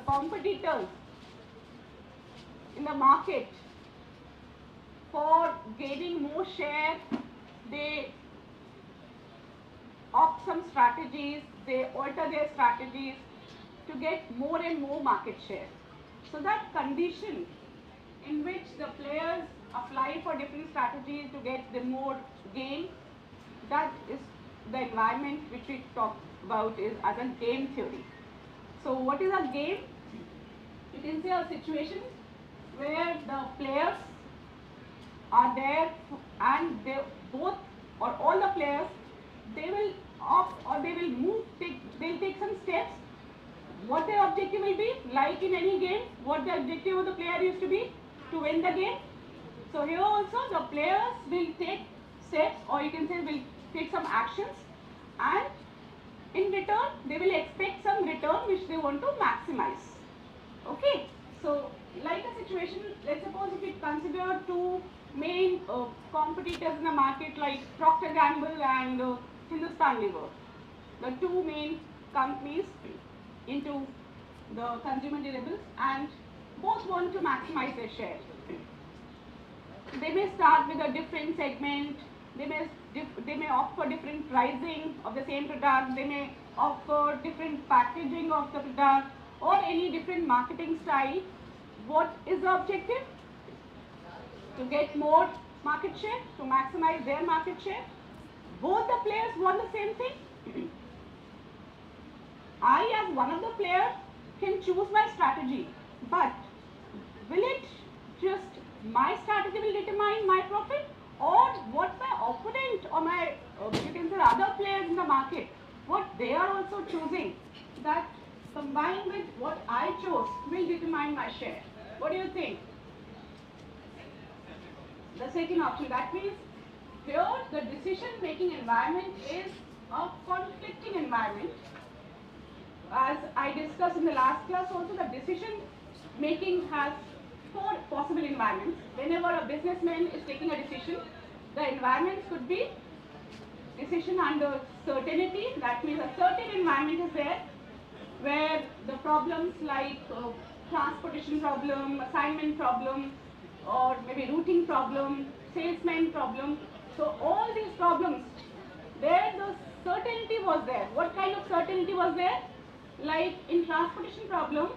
competitors in the market, for gaining more share, they opt some strategies, they alter their strategies to get more and more market share. So that condition in which the players apply for different strategies to get the more gain, that is the environment which we talk about is as a game theory. So what is a game? You can say a situation where the players are there and they both or all the players, they will opt or they will move, they'll take some steps. What their objective will be, like in any game, what the objective of the player used to be, to win the game. So here also the players will take steps, or you can say will take some actions, and in return they will expect some return which they want to maximize. Okay, so like a situation, let's suppose if we consider two main competitors in the market like Procter & Gamble and Hindustan Lever, the two main companies into the consumer durables, and both want to maximize their share. They may start with a different segment, they may opt for different pricing of the same product, they may opt for different packaging of the product or any different marketing style. What is the objective? To get more market share, to maximize their market share. Both the players want the same thing. I, as one of the players, can choose my strategy, but will it just my strategy will determine my profit, or what my opponent or my you can say other players in the market, what they are also choosing, that combined with what I chose will determine my share? What do you think? The second option, that means here the decision making environment is a conflicting environment. As I discussed in the last class also, the decision making has four possible environments. Whenever a businessman is taking a decision, the environments could be decision under certainty, that means a certain environment is there where the problems like transportation problem, assignment problem, or maybe routing problem, salesman problem. So all these problems, there the certainty was there. What kind of certainty was there? Like in transportation problem,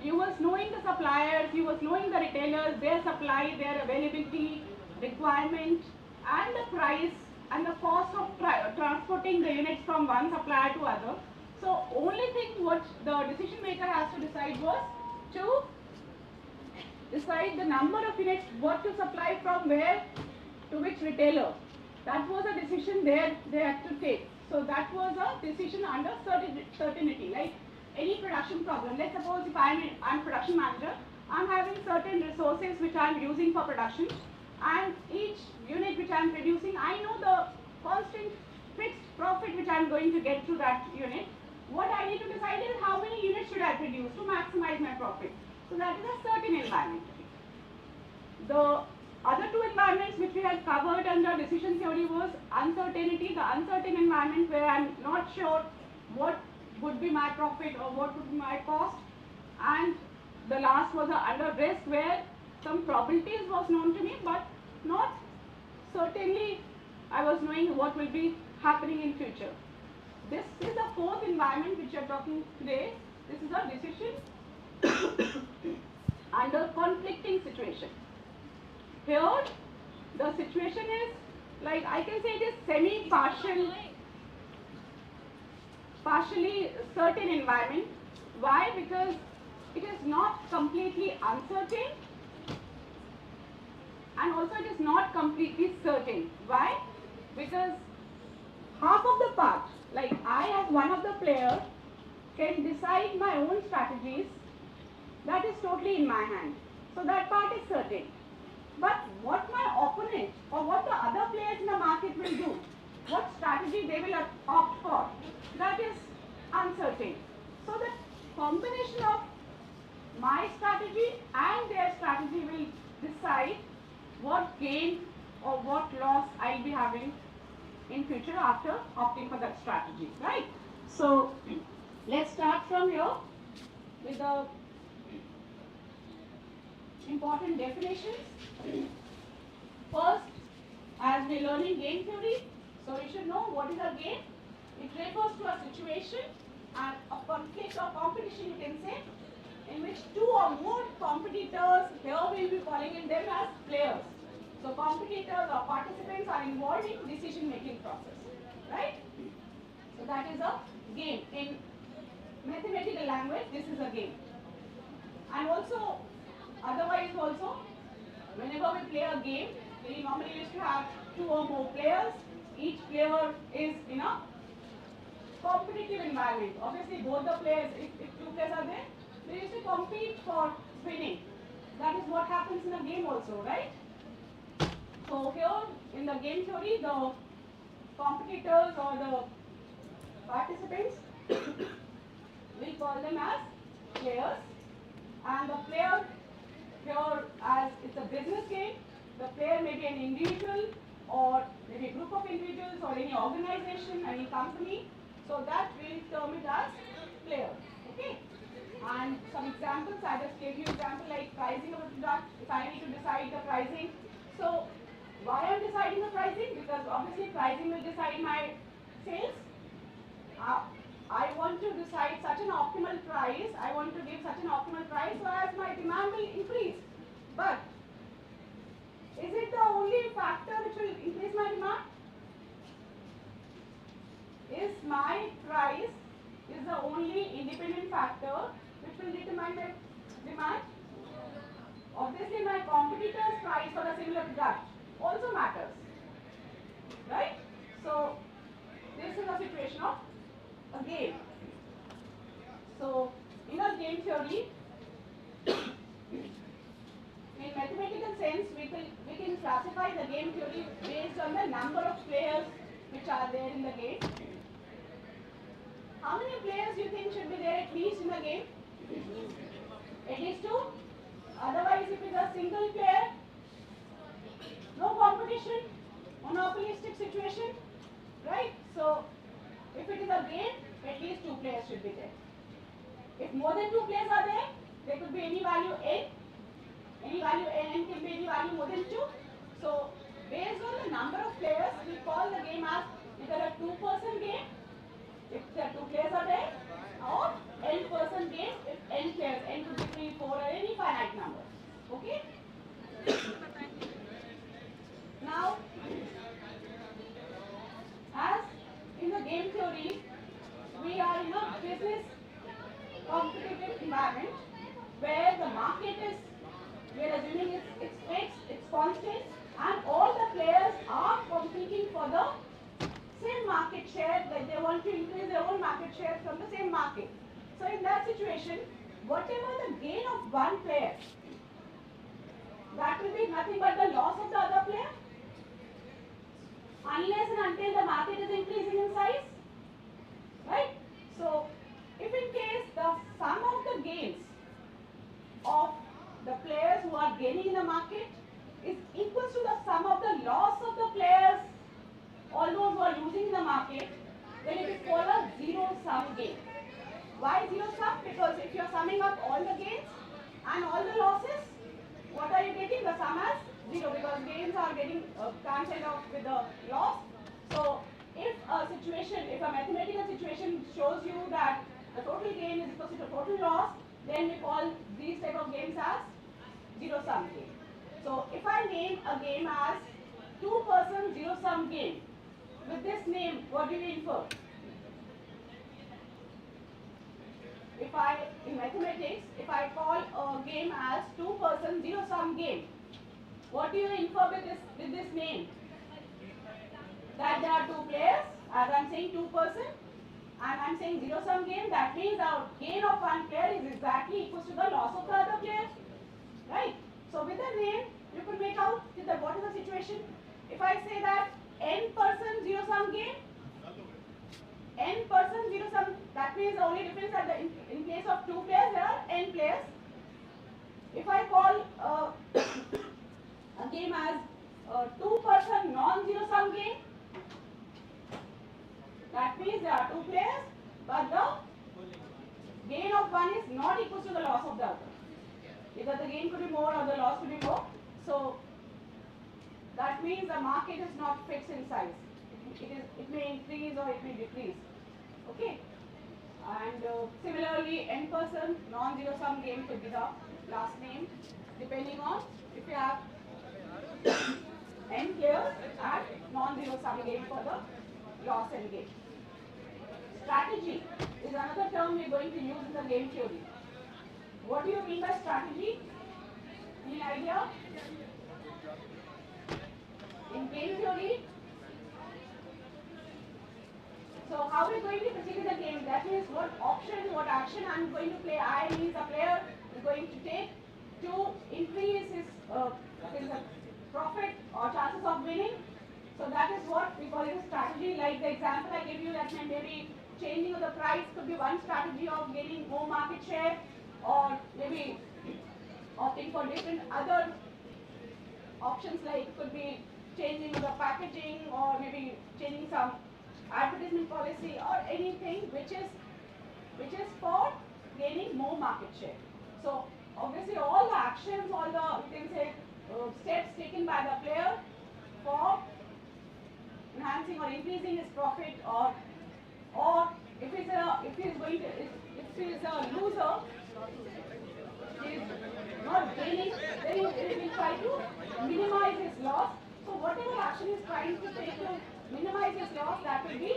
you was knowing the suppliers, you was knowing the retailers, their supply, their availability, requirement, and the price and the cost of transporting the units from one supplier to other. So only thing what the decision maker has to decide was to decide the number of units, what to supply from where to which retailer. That was a decision they had to take. So that was a decision under certainty. Like any production problem, let's suppose if I'm production manager, I'm having certain resources which I'm using for production, and each unit which I'm producing, I know the constant fixed profit which I'm going to get through that unit. What I need to decide is how many units should I produce to maximize my profit. So that is a certain environment. The other two environments which we had covered under decision theory was uncertainty, the uncertain environment where I'm not sure what would be my profit or what would be my cost, and the last was the under risk where some probabilities was known to me but not certainly I was knowing what will be happening in future. This is the fourth environment which we are talking today. This is a decision under conflicting situation. Here the situation is like I can say it is partially certain environment. Why? Because it is not completely uncertain and also it is not completely certain. Why? Because half of the part, like I as one of the players can decide my own strategies, that is totally in my hand. So that part is certain. But what my opponent or what the other players in the market will do, what strategy they will opt for, that is uncertain. So the combination of my strategy and their strategy will decide what gain or what loss I'll be having in future after opting for that strategy, right? So let's start from here. with the important definitions. First, as we're learning game theory, so we should know what is a game. It refers to a situation and a conflict or competition, you can say, in which two or more competitors, here we'll be calling them as players. So competitors or participants are involved in decision making process, right? So that is a game. In mathematical language, this is a game. And also, otherwise also, whenever we play a game, we normally used to have two or more players. Each player is in a competitive environment. Obviously, both the players, if two players are there, they used to compete for winning. That is what happens in a game also, right? So here in the game theory, the competitors or the participants, we call them as players. And the player here, as it's a business game, the player may be an individual or maybe a group of individuals or any organization, any company. So that we term it as player. Okay. And some examples, I just gave you example like pricing of a product. If I need to decide the pricing, so why I'm deciding the pricing? Because obviously pricing will decide my sales. I want to decide such an optimal price. I want to give such an optimal price so as my demand will increase. But is it the only factor which will increase my demand? Is my price is the only independent factor which will determine my demand? Obviously, my competitor's price for a similar product also matters, right? So this is a situation of a game. So in a game theory, in mathematical sense, we can classify the game theory based on the number of players which are there in the game. How many players do you think should be there at least in the game? At least two. Otherwise, if it's a single player, no competition, monopolistic situation, right? So if it is a game, at least two players should be there. If more than two players are there, there could be any value n. Any value n can be any value more than 2. So based on the number of players, we call the game as either a two-person game, if there are two players are there, or n-person game if n players, n could be 3, 4 or any finite number. Okay? Now, as in the game theory, we are in a business competitive environment where the market is, we are assuming it's fixed, it's constant, and all the players are competing for the same market share, that they want to increase their own market share from the same market. So in that situation, whatever the gain of one player, that will be nothing but the loss of the other player, unless and until the market is increasing in size, right? So if in case the sum of the gains of the players who are gaining in the market is equal to the sum of the loss of the players, all those who are losing in the market, then it is called a zero-sum game. Why zero-sum? Because if you are summing up all the gains and all the losses, what are you getting? The sum as 0, because gains are getting cancelled out with the loss. So if a situation, if a mathematical situation shows you that the total gain is equal to the total loss, then we call these type of games as zero-sum game. So if I name a game as two-person zero-sum game, with this name, what do we infer? If I, in mathematics, if I call a game as two-person zero-sum game, what do you infer with this name? That there are two players, as I am saying two-person, and I am saying zero-sum game, that means our gain of one player is exactly equal to the loss of the other player, right? So with the name, you could make out that what is the situation. If I say that n-person zero-sum game, n-person zero-sum, that means the only difference that in case of two players, there are n players. If I call a game as two-person non-zero-sum game, that means there are two players, but the gain of of one is not equal to the loss of the other. Either the gain could be more or the loss could be more. So that means the market is not fixed in size. It may increase or it may decrease. Okay. And similarly, n% non-zero sum game could be the last name, depending on if you have n players and non-zero sum game for the loss and gain. Strategy is another term we are going to use in the game theory. What do you mean by strategy? Any idea? In game theory, so how we are going to proceed with the game? That means what option, what action I am going to play. I means the player is going to take to increase his profit or chances of winning. So that is what we call it a strategy. Like the example I gave you, that maybe changing of the price could be one strategy of gaining more market share, or maybe opting for different other options, like could be changing the packaging, or maybe changing some advertisement policy, or anything which is for gaining more market share. So obviously all the actions, all the, you can say, steps taken by the player for enhancing or increasing his profit, or if he is a loser, he is not gaining, then he will try to minimize his loss. So whatever action he is trying to take to minimize his loss, that will be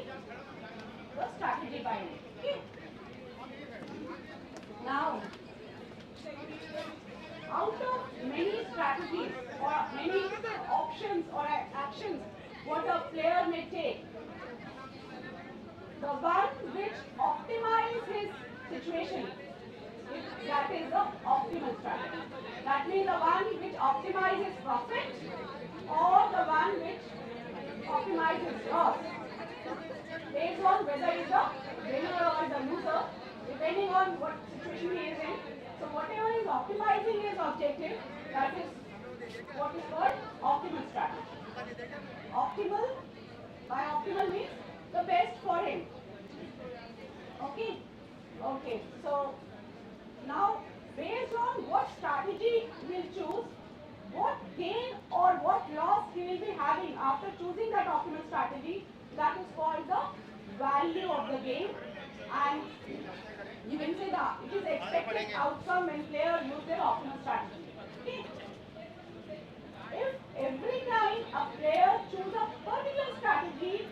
the strategy by him. Okay. Now, out of many strategies or many options or actions what a player may take, the one which optimizes his situation, that is the optimal strategy. That means the one which optimizes profit, or the one which optimizes loss, based on whether he is the winner or the loser, depending on what situation he is in. So whatever is optimizing his objective, that is what is called optimal strategy. Optimal, by optimal means the best for him. Okay. Okay. So now, based on what strategy he will choose, what gain or what loss he will be having after choosing that optimal strategy, that is called the value of the game, and you can say that it is expected outcome when player use their optimal strategy. Okay. If every time a player chooses a particular strategy,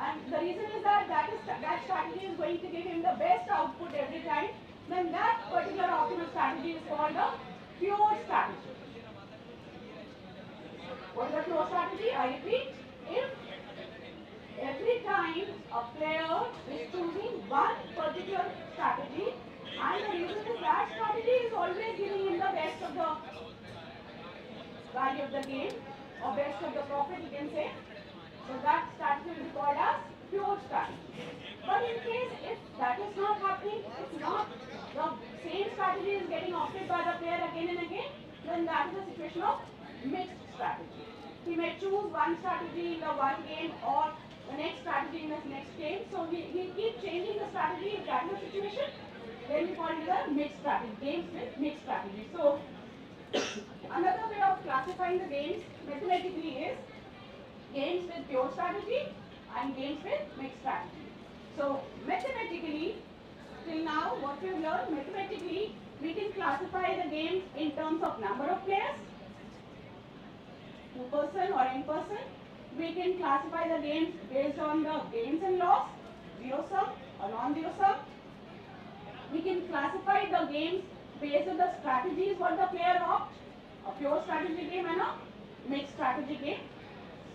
and the reason is that that strategy is going to give him the best output every time, then that particular optimal strategy is called a pure strategy. What is a pure strategy? I repeat, if every time a player is choosing one particular strategy, and the reason is that strategy is always giving him the best of the value of the game, or best of the profit, you can say, so that strategy will be called as pure strategy. But in case if that is not happening, if not the same strategy is getting opted by the player again and again, then that is a situation of mixed strategy. He may choose one strategy in the one game, or the next strategy in the next game. So he keep changing the strategy. If that is the situation, then we call it a mixed strategy, games with mixed strategy. So another way of classifying the games mathematically is games with pure strategy and games with mixed strategy. So mathematically, till now what we have learned, mathematically we can classify the games in terms of number of players, 2% or n%. We can classify the games based on the gains and loss, zero sum or non-zero sum. We can classify the games based on the strategies what the player opts, a pure strategy game and a mixed strategy game.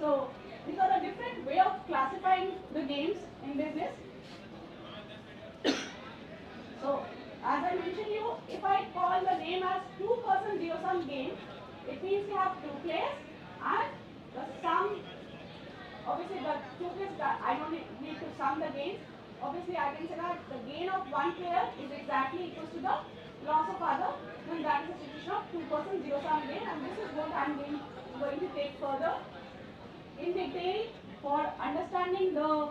So these are the different way of classifying the games in business. So as I mentioned you, if I call the game as 2% zero sum game, it means you have two players and the sum, obviously the two players, I don't need to sum the gains. Obviously I can say that the gain of one player is exactly equal to the loss of other, then that is a situation of 2% zero sum game, and this is what I am going to take further in detail for understanding the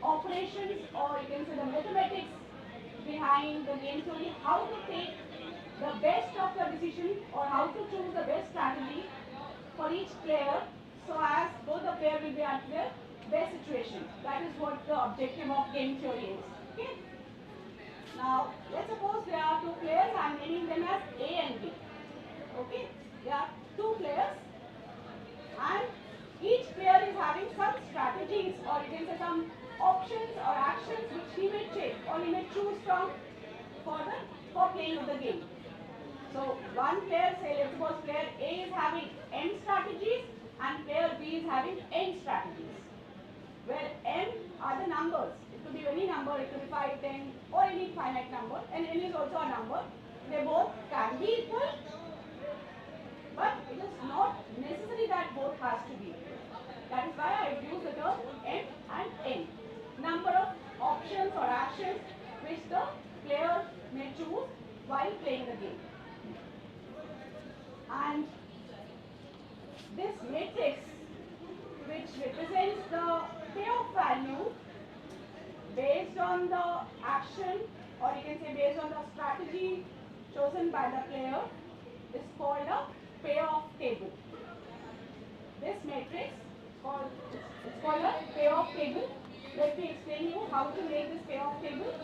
operations, or you can say the mathematics behind define the game theory, how to take the best of the decision or how to choose the best strategy for each player so as both the player will be at their best situation. That is what the objective of game theory is. Okay? Now, let's suppose there are two players. I am naming them as A and B. Okay? There are two players and each player is having some strategies or you can say some options or actions which he may take or he may choose from for playing of the game. So one player, say let's suppose player A is having M strategies and player B is having N strategies. Where M are the numbers. It could be any number, it could be 5, 10 or any finite number, and N is also a number. They both can be equal, but it is not necessary that both has to be equal. That is why I use the term M and N. Number of options or actions which the player may choose while playing the game. And this matrix which represents the payoff value based on the action or you can say based on the strategy chosen by the player is called a payoff table. This matrix is called a payoff table. Let me explain you how to make this payoff table.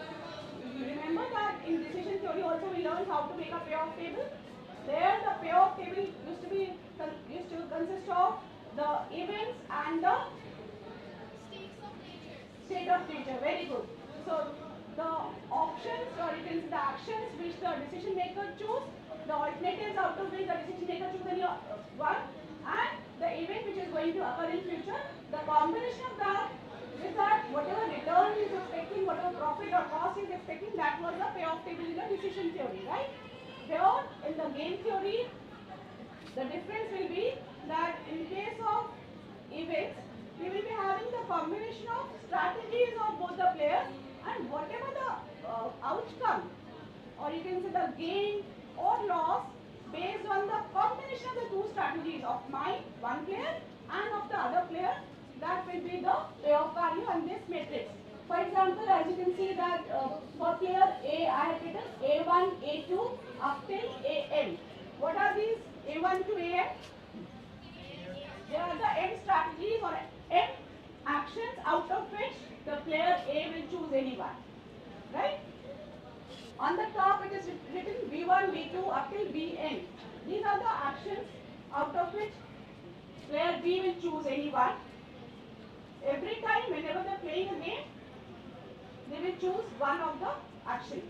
You remember that in decision theory also we learned how to make a payoff table. There the payoff table used to consist of the events and the state of nature. Very good. So the options or you can say the actions which the decision maker choose, the alternatives out of which the decision maker choose any one, and the event which is going to occur in future, the combination of that is that whatever return he is expecting, whatever profit or cost he is expecting, that was the payoff table in the decision theory, right? Here in the game theory, the difference will be that in case of events, we will be having the combination of strategies of both the players and whatever the outcome or you can say the gain or loss based on the combination of the two strategies of my one player and of the other player, that will be the payoff value on this matrix. For example, as you can see that for player A, I have written A1, A2 up till AM. What are these A1 to AM? They are the M strategies or M actions out of which the player A will choose any one. Right? On the top it is written B1, B2 up till Bn. These are the actions out of which player B will choose any one. Every time whenever they are playing a game, they will choose one of the action.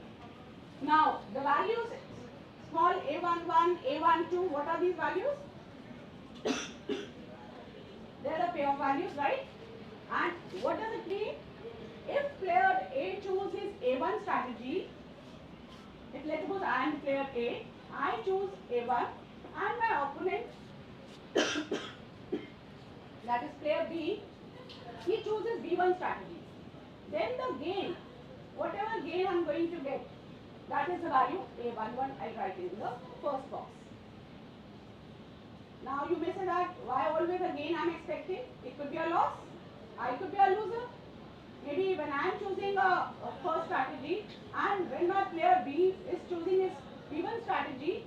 Now the values small a11, a12, what are these values? They are the payoff values, right? And what does it mean? If player A chooses his A1 strategy, if let's suppose I am player A, I choose A1 and my opponent that is player B, he chooses B1 strategy. Then the gain, whatever gain I am going to get, that is the value A11 I write in the first box. Now you may say that why always a gain I am expecting? It could be a loss, I could be a loser. Maybe when I am choosing a first strategy and when my player B is choosing his B1 strategy,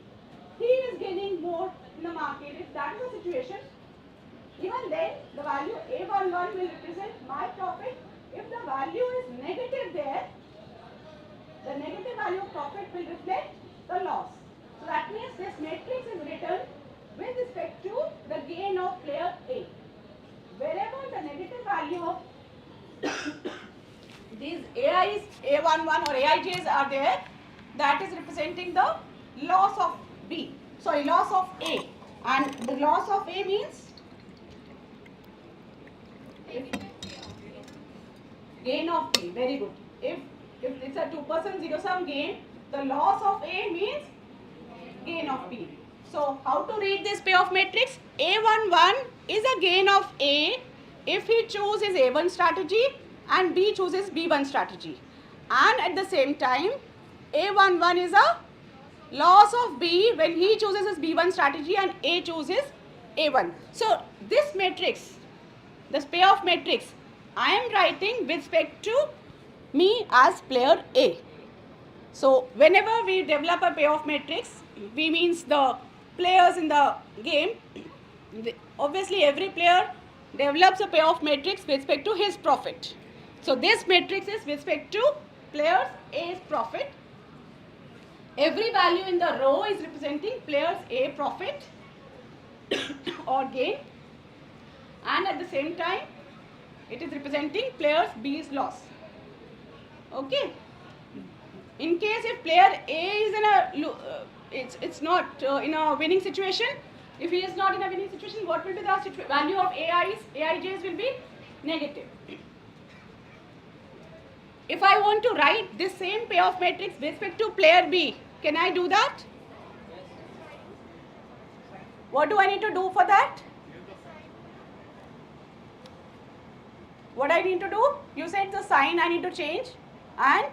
he is gaining more in the market. If that is the situation, even then the value A11 will represent my profit. If the value is negative there, the negative value of profit will reflect the loss. So that means this matrix is written with respect to the gain of player A. Wherever the negative value of these AIs, A11 or AIJs are there, that is representing the loss of B. Sorry, loss of A. And the loss of A means gain of B. Very good. If it's a 2% zero sum game, the loss of A means gain of B. So how to read this payoff matrix? A11 is a gain of A if he chooses A1 strategy and B chooses B1 strategy. And at the same time, A11 is a loss of B when he chooses his B1 strategy and A chooses A1. So this matrix, this payoff matrix, I am writing with respect to me as player A. So whenever we develop a payoff matrix, we means the players in the game, obviously every player develops a payoff matrix with respect to his profit. So this matrix is with respect to players A's profit. Every value in the row is representing players A profit or gain, and at the same time it is representing players B's loss. Okay. In case if player A is in a it's not in a winning situation, if he is not in a winning situation, what will be the value of AIJs will be negative. If I want to write this same payoff matrix with respect to player B, can I do that? What do I need to do for that? What I need to do? You said the sign I need to change, and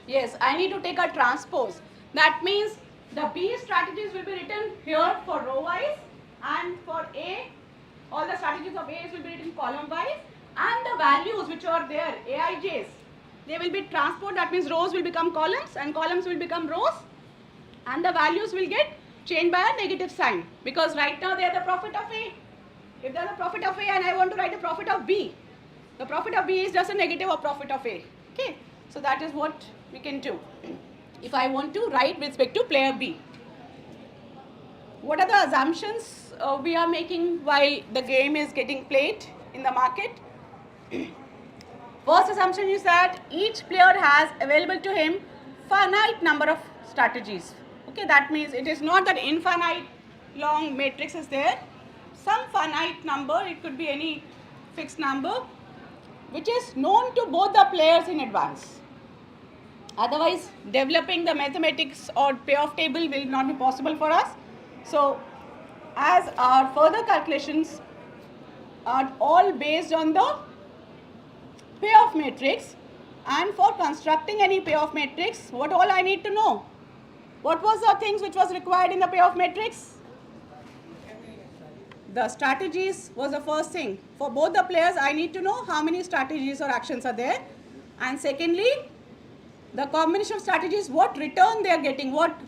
yes, I need to take a transpose. That means the B strategies will be written here for row wise, and for A, all the strategies of A will be written column wise, and the values which are there, AIJs, they will be transposed. That means rows will become columns and columns will become rows, and the values will get changed by a negative sign, because right now they are the profit of A. If they are the profit of A and I want to write the profit of B, the profit of B is just a negative of profit of A. Okay, so that is what we can do if I want to write with respect to player B. What are the assumptions we are making while the game is getting played in the market? First assumption is that each player has available to him finite number of strategies. Okay, that means it is not that infinite long matrix is there. Some finite number, it could be any fixed number, which is known to both the players in advance. Otherwise, developing the mathematics or payoff table will not be possible for us. So, as our further calculations are all based on the payoff matrix, and for constructing any payoff matrix, what all I need to know? What was the things which was required in the payoff matrix? The strategies was the first thing. For both the players, I need to know how many strategies or actions are there. And secondly, the combination of strategies, what return they are getting, what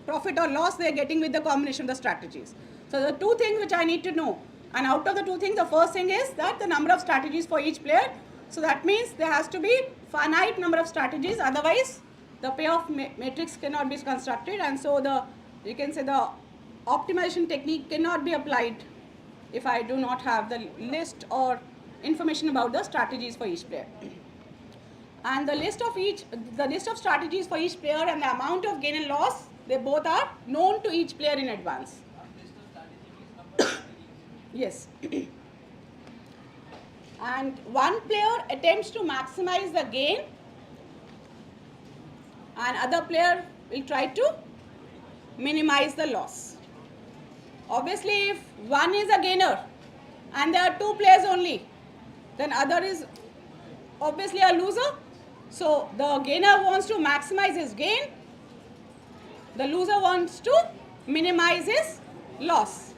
profit or loss they are getting with the combination of the strategies. So the two things which I need to know. And out of the two things, the first thing is that the number of strategies for each player. So that means there has to be finite number of strategies, otherwise the payoff matrix cannot be constructed, and so the, you can say, the optimization technique cannot be applied if I do not have the list or information about the strategies for each player. And the list of strategies for each player and the amount of gain and loss, they both are known to each player in advance. Yes. And one player attempts to maximize the gain, and other player will try to minimize the loss. Obviously, if one is a gainer and there are two players only, then other is obviously a loser. So the gainer wants to maximize his gain, the loser wants to minimize his loss.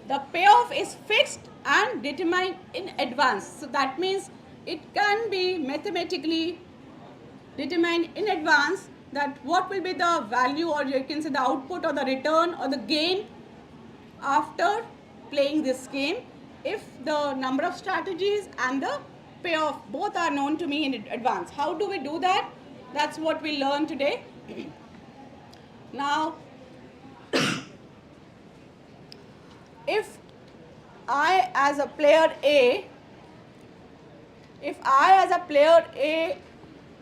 The payoff is fixed and determined in advance. So that means it can be mathematically determined in advance that what will be the value, or you can say the output or the return or the gain after playing this game, if the number of strategies and the payoff both are known to me in advance. How do we do that? That's what we learn today. Now, if I as a player A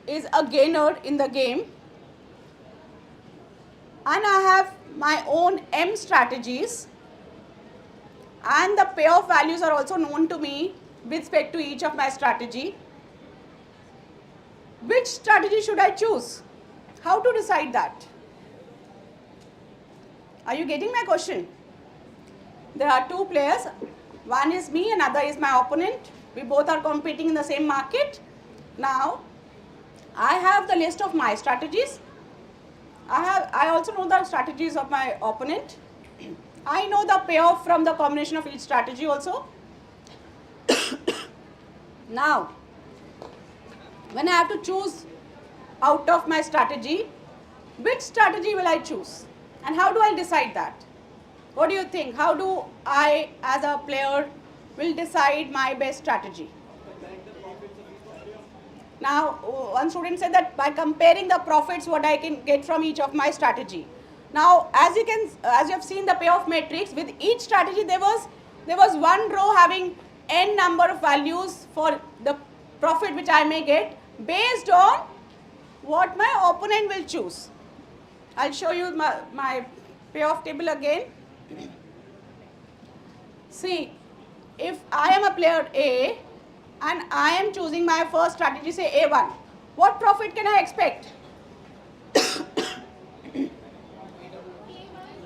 is a gainer in the game, and I have my own M strategies, and the payoff values are also known to me with respect to each of my strategy, which strategy should I choose? How to decide that? Are you getting my question? There are two players, one is me, another is my opponent. We both are competing in the same market. Now, I have the list of my strategies. I also know the strategies of my opponent. I know the payoff from the combination of each strategy also. Now, when I have to choose out of my strategy, which strategy will I choose? And how do I decide that? What do you think? How do I, as a player, will decide my best strategy? Now, one student said that by comparing the profits, what I can get from each of my strategy. Now, as you have seen the payoff matrix, with each strategy there was one row having n number of values for the profit which I may get based on what my opponent will choose. I'll show you my payoff table again. See, if I am a player A and I am choosing my first strategy, say A1, what profit can I expect?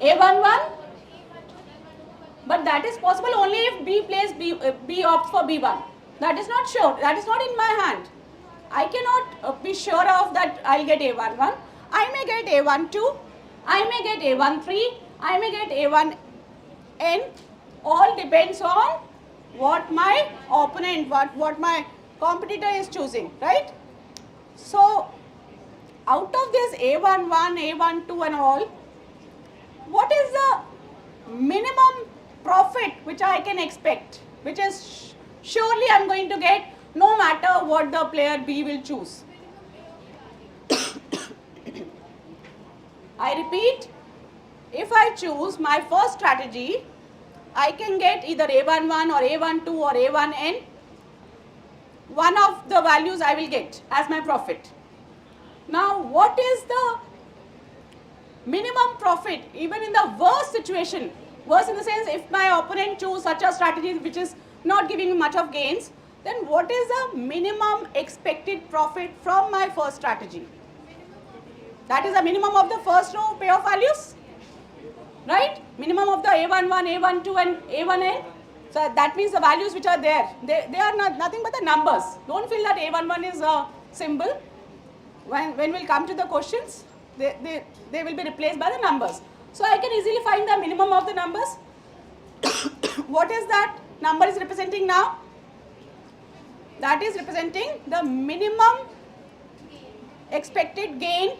A11, but that is possible only if B plays B opts for B1. That is not sure. That is not in my hand. I cannot be sure of that I'll get A11. I may get A12. I may get A13. I may get A1N. All depends on what my opponent, what my competitor is choosing, right? So, out of this A11, A12 and all, what is the minimum profit which I can expect, which is surely I am going to get no matter what the player B will choose. I repeat, if I choose my first strategy, I can get either A11 or A12 or A1N. One of the values I will get as my profit. Now, what is the minimum profit even in the worst situation? Worst in the sense, if my opponent choose such a strategy which is not giving me much of gains, then what is the minimum expected profit from my first strategy? That is the minimum of the first row payoff values, right? Minimum of the A11, A12 and A1N. So that means the values which are there, they are nothing but the numbers. Don't feel that A11 is a symbol. When we'll come to the questions, they will be replaced by the numbers. So I can easily find the minimum of the numbers. What is that number is representing now? That is representing the minimum expected gain,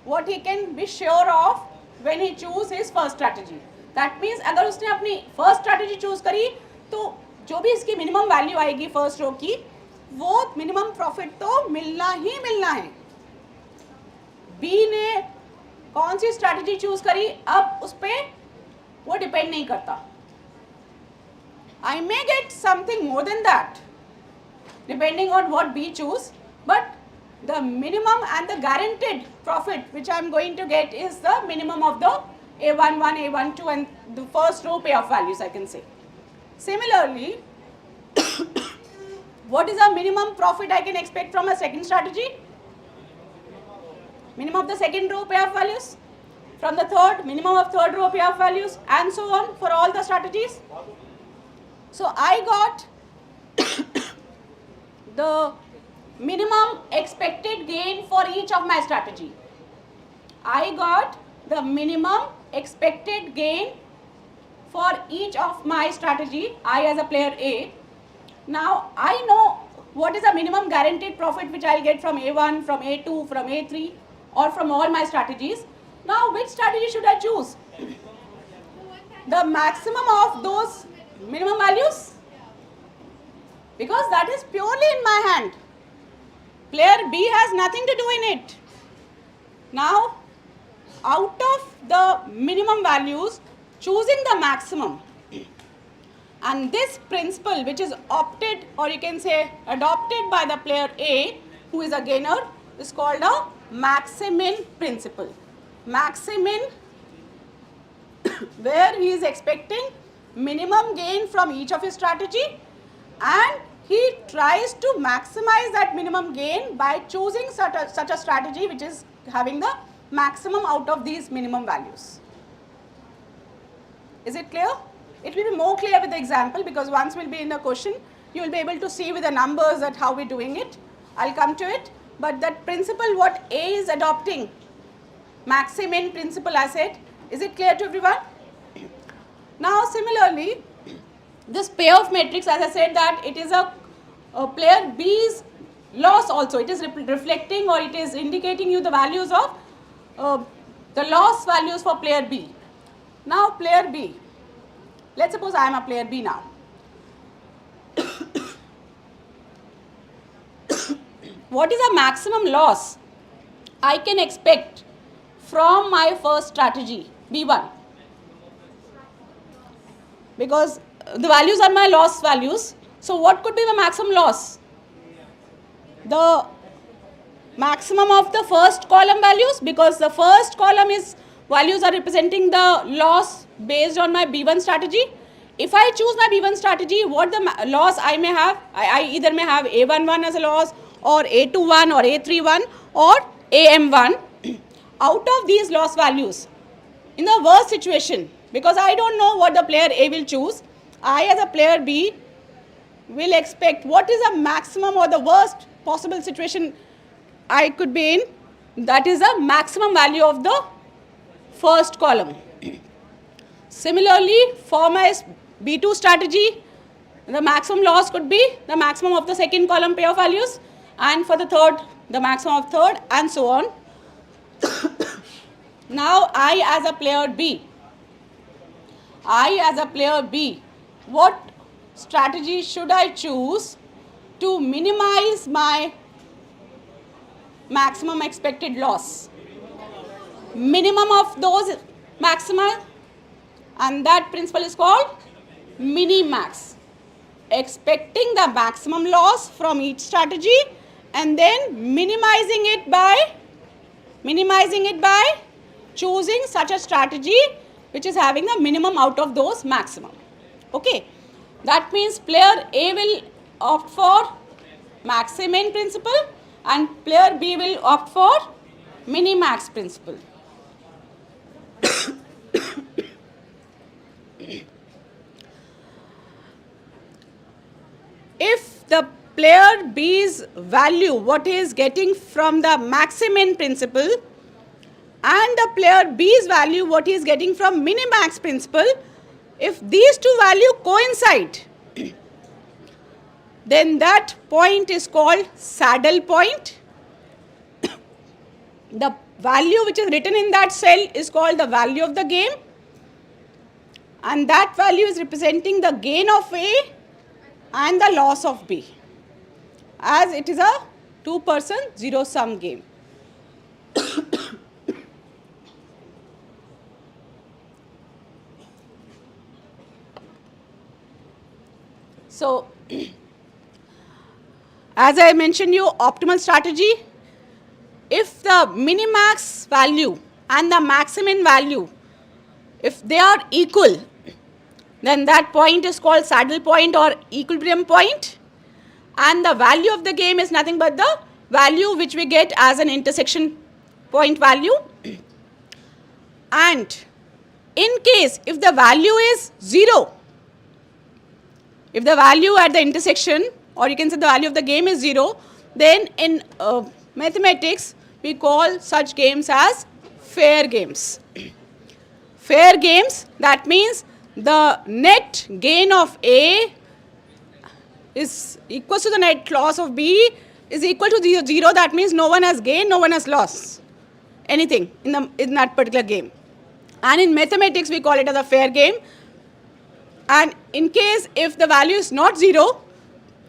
what he can be sure of when he choose his first strategy. That means अगर उसने अपनी first strategy choose करी तो जो भी इसकी minimum value आएगी first row की, वो minimum profit तो मिलना ही मिलना है. B ने कौन सी strategy choose करी, अब उस पे वो depend नहीं करता. I may get something more than that depending on what B choose, but the minimum and the guaranteed profit which I am going to get is the minimum of the A11, A12 and the first row payoff values, I can say. Similarly, what is the minimum profit I can expect from a second strategy? Minimum of the second row payoff values. From the third, minimum of third row payoff values, and so on for all the strategies. So I got the minimum expected gain for each of my strategy. I got the minimum expected gain for each of my strategy, I as a player A. Now I know what is the minimum guaranteed profit which I will get from A1, from A2, from A3 or from all my strategies. Now which strategy should I choose? The maximum of those minimum values, because that is purely in my hand. Player B has nothing to do in it. Now, out of the minimum values, choosing the maximum. And this principle which is opted, or you can say adopted by the player A, who is a gainer, is called a maximin principle. Maximin, where he is expecting minimum gain from each of his strategy, and he tries to maximize that minimum gain by choosing such a strategy which is having the maximum out of these minimum values. Is it clear? It will be more clear with the example, because once we'll be in the question, you will be able to see with the numbers that how we're doing it. I'll come to it. But that principle what A is adopting, maximin principle I said, is it clear to everyone? Now similarly, this payoff matrix, as I said, that it is a player B's loss also. It is reflecting, or it is indicating you the values of the loss values for player B. Now player B, let's suppose I am a player B now. What is the maximum loss I can expect from my first strategy, B1? Because the values are my loss values. So what could be the maximum loss? The maximum of the first column values, because the first column is values are representing the loss based on my B1 strategy. If I choose my B1 strategy, what the loss I may have, I either may have A11 as a loss, or A21, or A31, or AM1. Out of these loss values, in the worst situation, because I don't know what the player A will choose, I as a player B will expect what is the maximum or the worst possible situation I could be in. That is the maximum value of the first column. Similarly, for my B2 strategy, the maximum loss could be the maximum of the second column payoff values, and for the third, the maximum of third, and so on. Now, I as a player B, what strategy should I choose to minimize my maximum expected loss? Minimum of those maxima, and that principle is called minimax. Expecting the maximum loss from each strategy and then minimizing it by choosing such a strategy which is having the minimum out of those maximum. Okay, that means player A will opt for maximin principle and player B will opt for minimax principle. If the player B's value, what he is getting from the maximin principle, and the player B's value, what he is getting from minimax principle, if these two values coincide, then that point is called saddle point. The value which is written in that cell is called the value of the game, and that value is representing the gain of A and the loss of B, as it is a two-person zero-sum game. So, as I mentioned you, optimal strategy, if the minimax value and the maximin value, if they are equal, then that point is called saddle point or equilibrium point, and the value of the game is nothing but the value which we get as an intersection point value. And in case if the value is 0, if the value at the intersection, or you can say the value of the game is 0, then in mathematics we call such games as fair games. Fair games, that means the net gain of A is equal to the net loss of B is equal to 0. That means no one has gained, no one has lost anything in that particular game. And in mathematics we call it as a fair game. And in case if the value is not 0,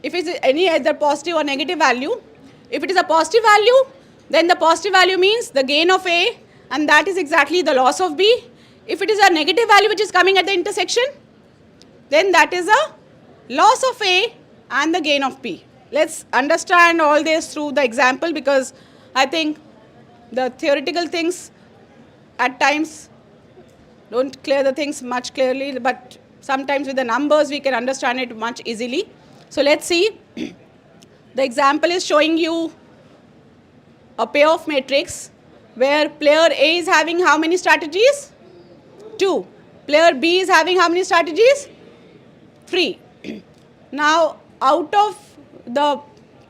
if it is any either positive or negative value, if it is a positive value, then the positive value means the gain of A, and that is exactly the loss of B. If it is a negative value which is coming at the intersection, then that is a loss of A and the gain of B. Let's understand all this through the example, because I think the theoretical things at times don't clear the things much clearly, but sometimes with the numbers we can understand it much easily. So let's see. The example is showing you a payoff matrix where player A is having how many strategies? 2. Player B is having how many strategies? 3. Now, out of the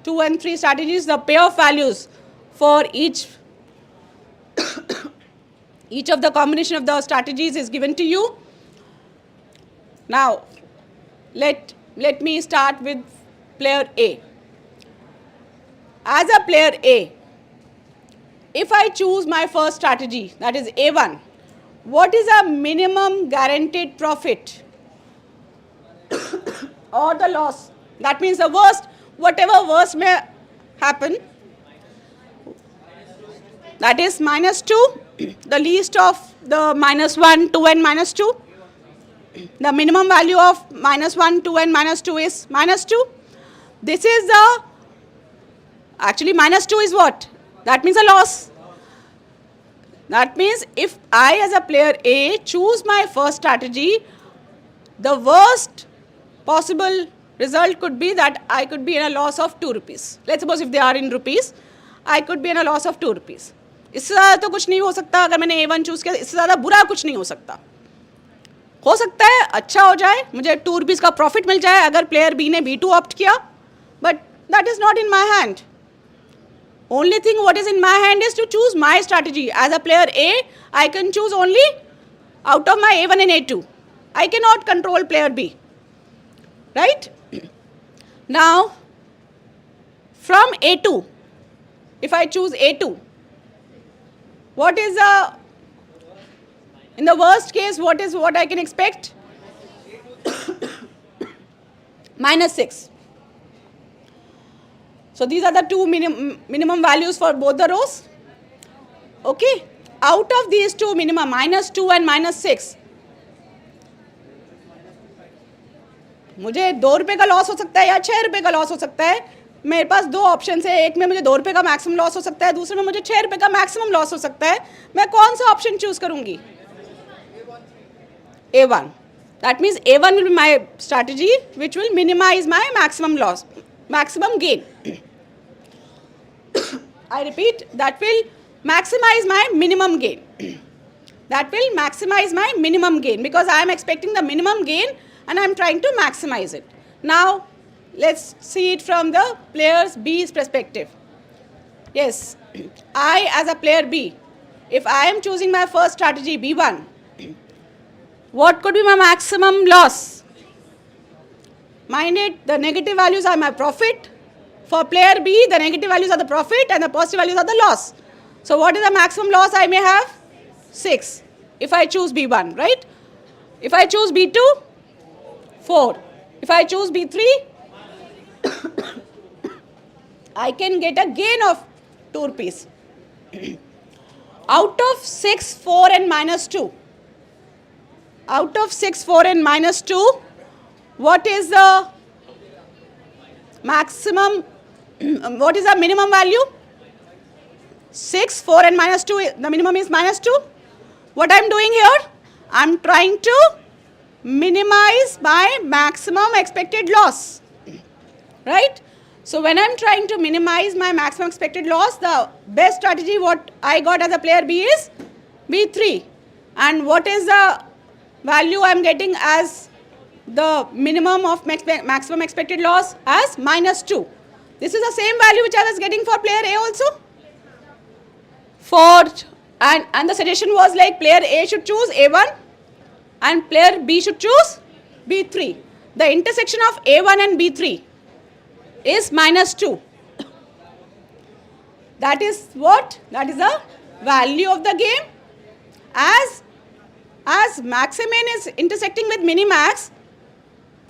2 and 3 strategies, the payoff values for each of the combination of the strategies is given to you. Now, let me start with player A. As a player A, if I choose my first strategy, that is A1, what is a minimum guaranteed profit or the loss? That means the worst, whatever worst may happen, that is -2, the least of the -1, 2 and -2. The minimum value of -1, 2 and -2 is -2. This is the, actually -2 is what? That means a loss. That means if I as a player A choose my first strategy, the worst possible result could be that I could be in a loss of 2 rupees. Let's suppose if they are in rupees, I could be in a loss of 2 rupees. इससे ज़्यादा तो कुछ नहीं हो सकता. अगर मैंने A1 choose किया, इससे ज़्यादा बुरा कुछ नहीं हो सकता. हो सकता है अच्छा हो जाए, मुझे 2 रुपीज़ का प्रॉफिट मिल जाए अगर प्लेयर बी ने B2 ऑप्ट किया, but that is not in my hand. Only thing what is in my hand is to choose my strategy. As a player A, I can choose only out of my A1 and A2. I cannot control player B. Right? Now, from A2, if I choose A2, what is the, in the worst case, what I can expect? -6. So these are the two minimum values for both the rows. Okay. Out of these two minimum, -2 and -6, मुझे 2 रुपये का loss हो सकता है या 6 रुपये का loss हो सकता है. मेरे पास दो ऑप्शन है. एक में मुझे 2 रुपये का मैक्सिमम लॉस हो सकता है, दूसरे में मुझे 6 रुपये का मैक्सिमम लॉस हो सकता है. मैं कौन सा ऑप्शन चूज करूंगी? A1. That means A1 will be my strategy which will minimize my maximum loss, maximum gain. I repeat, that will maximize my minimum gain. That will maximize my minimum gain because I am expecting the minimum gain and I am trying to maximize it. Now, let's see it from the player's B's perspective. Yes, I as a player B, if I am choosing my first strategy B1, what could be my maximum loss? Mind it, the negative values are my profit. For player B, the negative values are the profit and the positive values are the loss. So what is the maximum loss I may have? 6. If I choose B1, right? If I choose B2, 4. If I choose B3, I can get a gain of 2 rupees. Out of 6, 4 and -2. Out of 6, 4 and -2, what is the maximum, what is the minimum value? 6, 4 and -2, the minimum is -2. What I am doing here? I am trying to minimize my maximum expected loss. Right? So when I am trying to minimize my maximum expected loss, the best strategy what I got as a player B is B3. And what is the value I am getting as the minimum of maximum expected loss? As -2. This is the same value which I was getting for player A also. And the suggestion was like player A should choose A1 and player B should choose B3. The intersection of A1 and B3 is -2. That is what? That is the value of the game. As maximin is intersecting with minimax,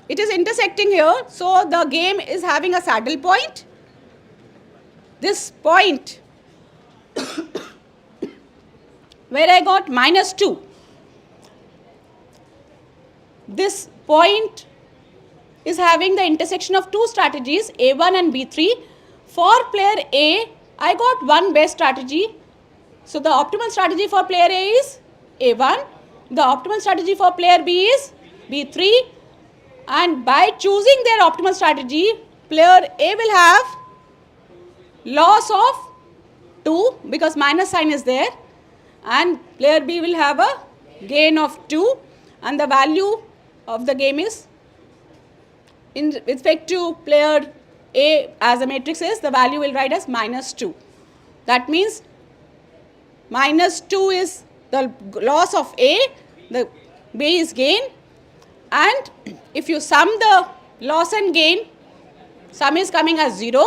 it is intersecting here, so the game is having a saddle point. This point where I got -2, this point is having the intersection of two strategies, A1 and B3. For player A, I got one best strategy. So the optimal strategy for player A is A1. The optimal strategy for player B is B3. And by choosing their optimal strategy, player A will have loss of 2 because minus sign is there, and player B will have a gain of 2, and the value of the game is, in respect to player A as the matrix is, the value will write as -2. That means -2 is the loss of A, the B is gain, And if you sum the loss and gain, sum is coming as 0.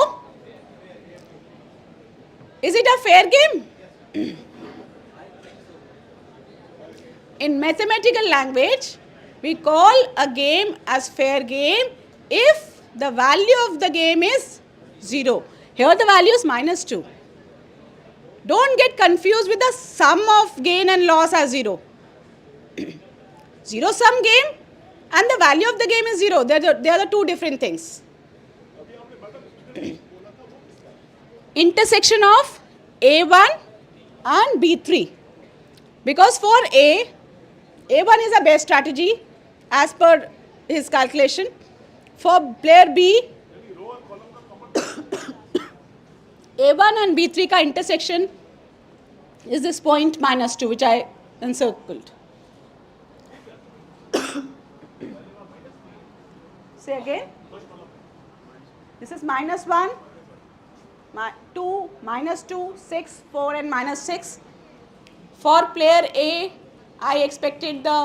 Is it a fair game? In mathematical language, we call a game as fair game if the value of the game is 0. Here the value is -2. Don't get confused with the sum of gain and loss as 0. Zero sum game and the value of the game is 0. They are the two different things. Intersection of A1 and B3. Because for A1 is a best strategy as per his calculation. For player B, A1 and B3 ka intersection is this point -2 which I encircled. Say again. This is -1, 2, -2, 6, 4 and -6. For player A, I expected the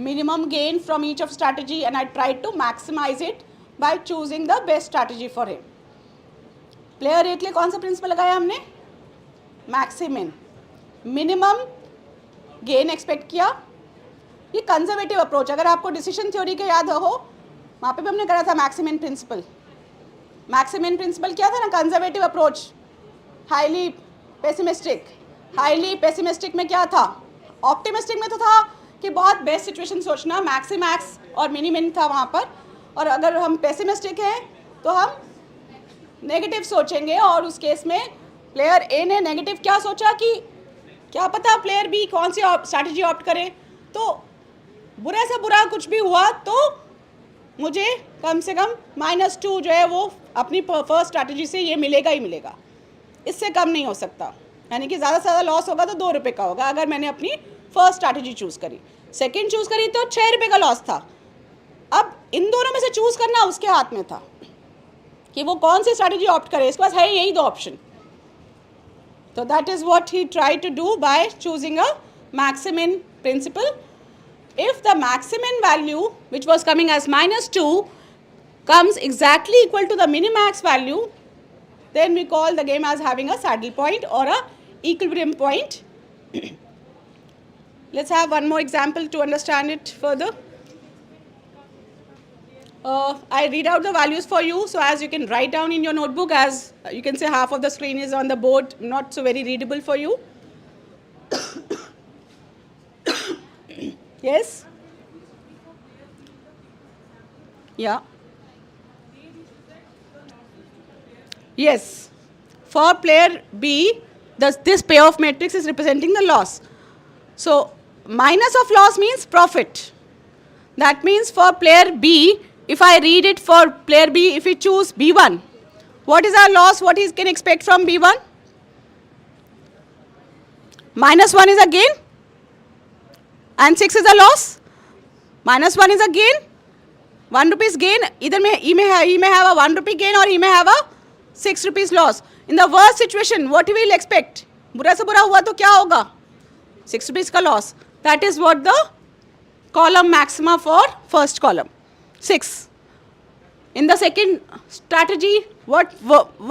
minimum gain from each of strategy and I tried to maximize it by choosing the best strategy for him. Player A के लिए कौन सा principal लगाया हमने? Maximin. Minimum gain expect किया. ये conservative approach. अगर आपको डिसीजन थ्योरी के याद हो, वहाँ पे भी हमने करा था मैक्सिमिन प्रिंसिपल. मैक्सिमिन प्रिंसिपल क्या था ना? Conservative approach. Highly pessimistic. Highly pessimistic में क्या था? ऑप्टिमिस्टिक में तो था कि बहुत बेस्ट सिचुएशन सोचना, मैक्सिमैक्स और मिनिमिन था वहाँ पर. और अगर हम पेसिमिस्टिक हैं तो हम नेगेटिव सोचेंगे. और उस केस में प्लेयर ए ने नेगेटिव क्या सोचा कि क्या पता प्लेयर बी कौन सी स्ट्रैटेजी ऑप्ट करे. तो बुरा से बुरा कुछ भी हुआ तो मुझे कम से कम -2 जो है वो अपनी फर्स्ट स्ट्रैटेजी से ये मिलेगा ही मिलेगा. इससे कम नहीं हो सकता. यानी कि ज़्यादा से ज़्यादा लॉस होगा तो 2 रुपये का होगा अगर मैंने अपनी फर्स्ट स्ट्रैटेजी चूज़ करी. सेकंड चूज़ करी तो 6 रुपये का लॉस था. अब इन दोनों में से चूज़ करना उसके हाथ में था कि वो कौन सी स्ट्रैटेजी ऑप्ट करे. इसके पास है यही 2 ऑप्शन. तो that is what he try to do by choosing a maximin principle. If the maximum value which was coming as -2 comes exactly equal to the minimax value, then we call the game as having a saddle point or a equilibrium point. Let's have one more example to understand it further. I read out the values for you so as you can write down in your notebook. As you can say, half of the screen is on the board, not so very readable for you. Yes? Yeah. Yes. For player B, this payoff matrix is representing the loss. So, minus of loss means profit. That means for player B, if I read it for player B, if we choose B1, what is our loss? What he can expect from B1? -1 is a gain. And 6 is a loss. -1 is a gain. 1 rupees gain. Either he may have a 1 rupee gain or he may have a 6 rupees loss. In the worst situation, what he will expect? बुरा से बुरा हुआ तो क्या होगा? 6 rupees का loss. That is what the column maxima for first column. 6. In the second strategy, what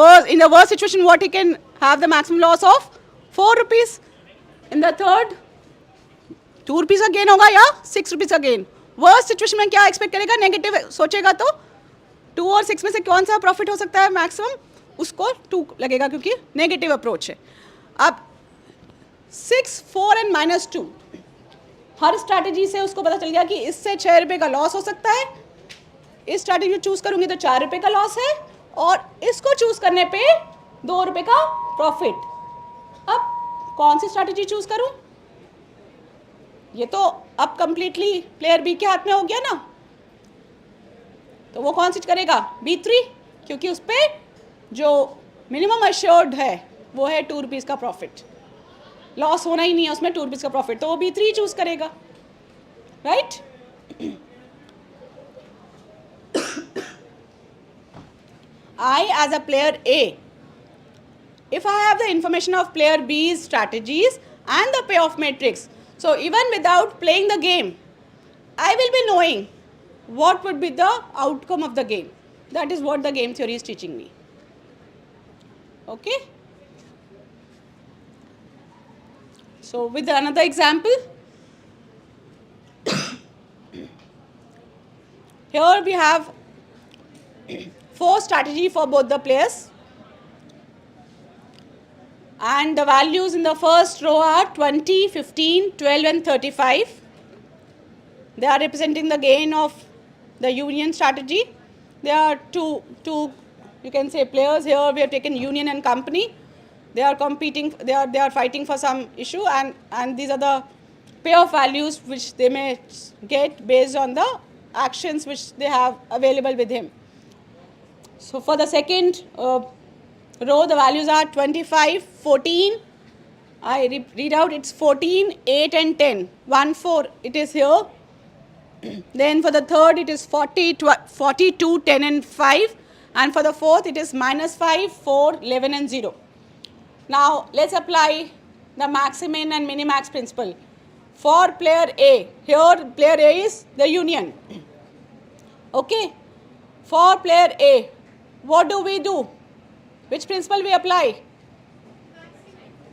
was in the worst situation, what he can have the maximum loss of? 4 rupees. In the third, 2 rupees का gain होगा या 6 rupees का gain. Worst situation में क्या expect करेगा? Negative सोचेगा तो 2 और 6 में से कौन सा प्रॉफिट हो सकता है मैक्सिमम? उसको 2 लगेगा क्योंकि नेगेटिव अप्रोच है. अब 6, 4 एंड -2 हर स्ट्रैटेजी से उसको पता चल गया कि इससे 6 रुपये का लॉस हो सकता है. इस स्ट्रैटेजी चूज़ करूँगी तो 4 रुपये का लॉस है और इसको चूज़ करने पे 2 रुपये का प्रॉफिट. अब कौन सी स्ट्रैटेजी चूज़ करूँ? ये तो अब कंप्लीटली प्लेयर बी के हाथ में हो गया ना. तो वो कौन सी करेगा? B3, क्योंकि उस पर जो मिनिमम अश्योर्ड है वो है 2 रुपीज़ का प्रॉफिट. लॉस होना ही नहीं है उसमें, 2 रुपीज़ का प्रॉफिट. तो वो B3 चूज करेगा. Right? I as a player A, if I have the information of player B's strategies and the payoff matrix, so even without playing the game, I will be knowing what would be the outcome of the game. That is what the game theory is teaching me. Okay. So with another example, here we have 4 strategy for both the players, and the values in the first row are 20, 15, 12 and 35. They are representing the gain of the union strategy. There are two you can say players here. We have taken union and company. They are competing, they are fighting for some issue, and these are the pair of values which they may get based on the actions which they have available with him. So for the second row, the values are 25, 14. I read out, it's 14, 8 and 10. 1, 4, it is here. Then for the third, it is 40, 42, 10 and 5. And for the fourth, it is -5, 4, 11 and 0. Now, let's apply the maximin and minimax principle. For player A, here player A is the union. Okay. For player A, what do we do? Which principle we apply?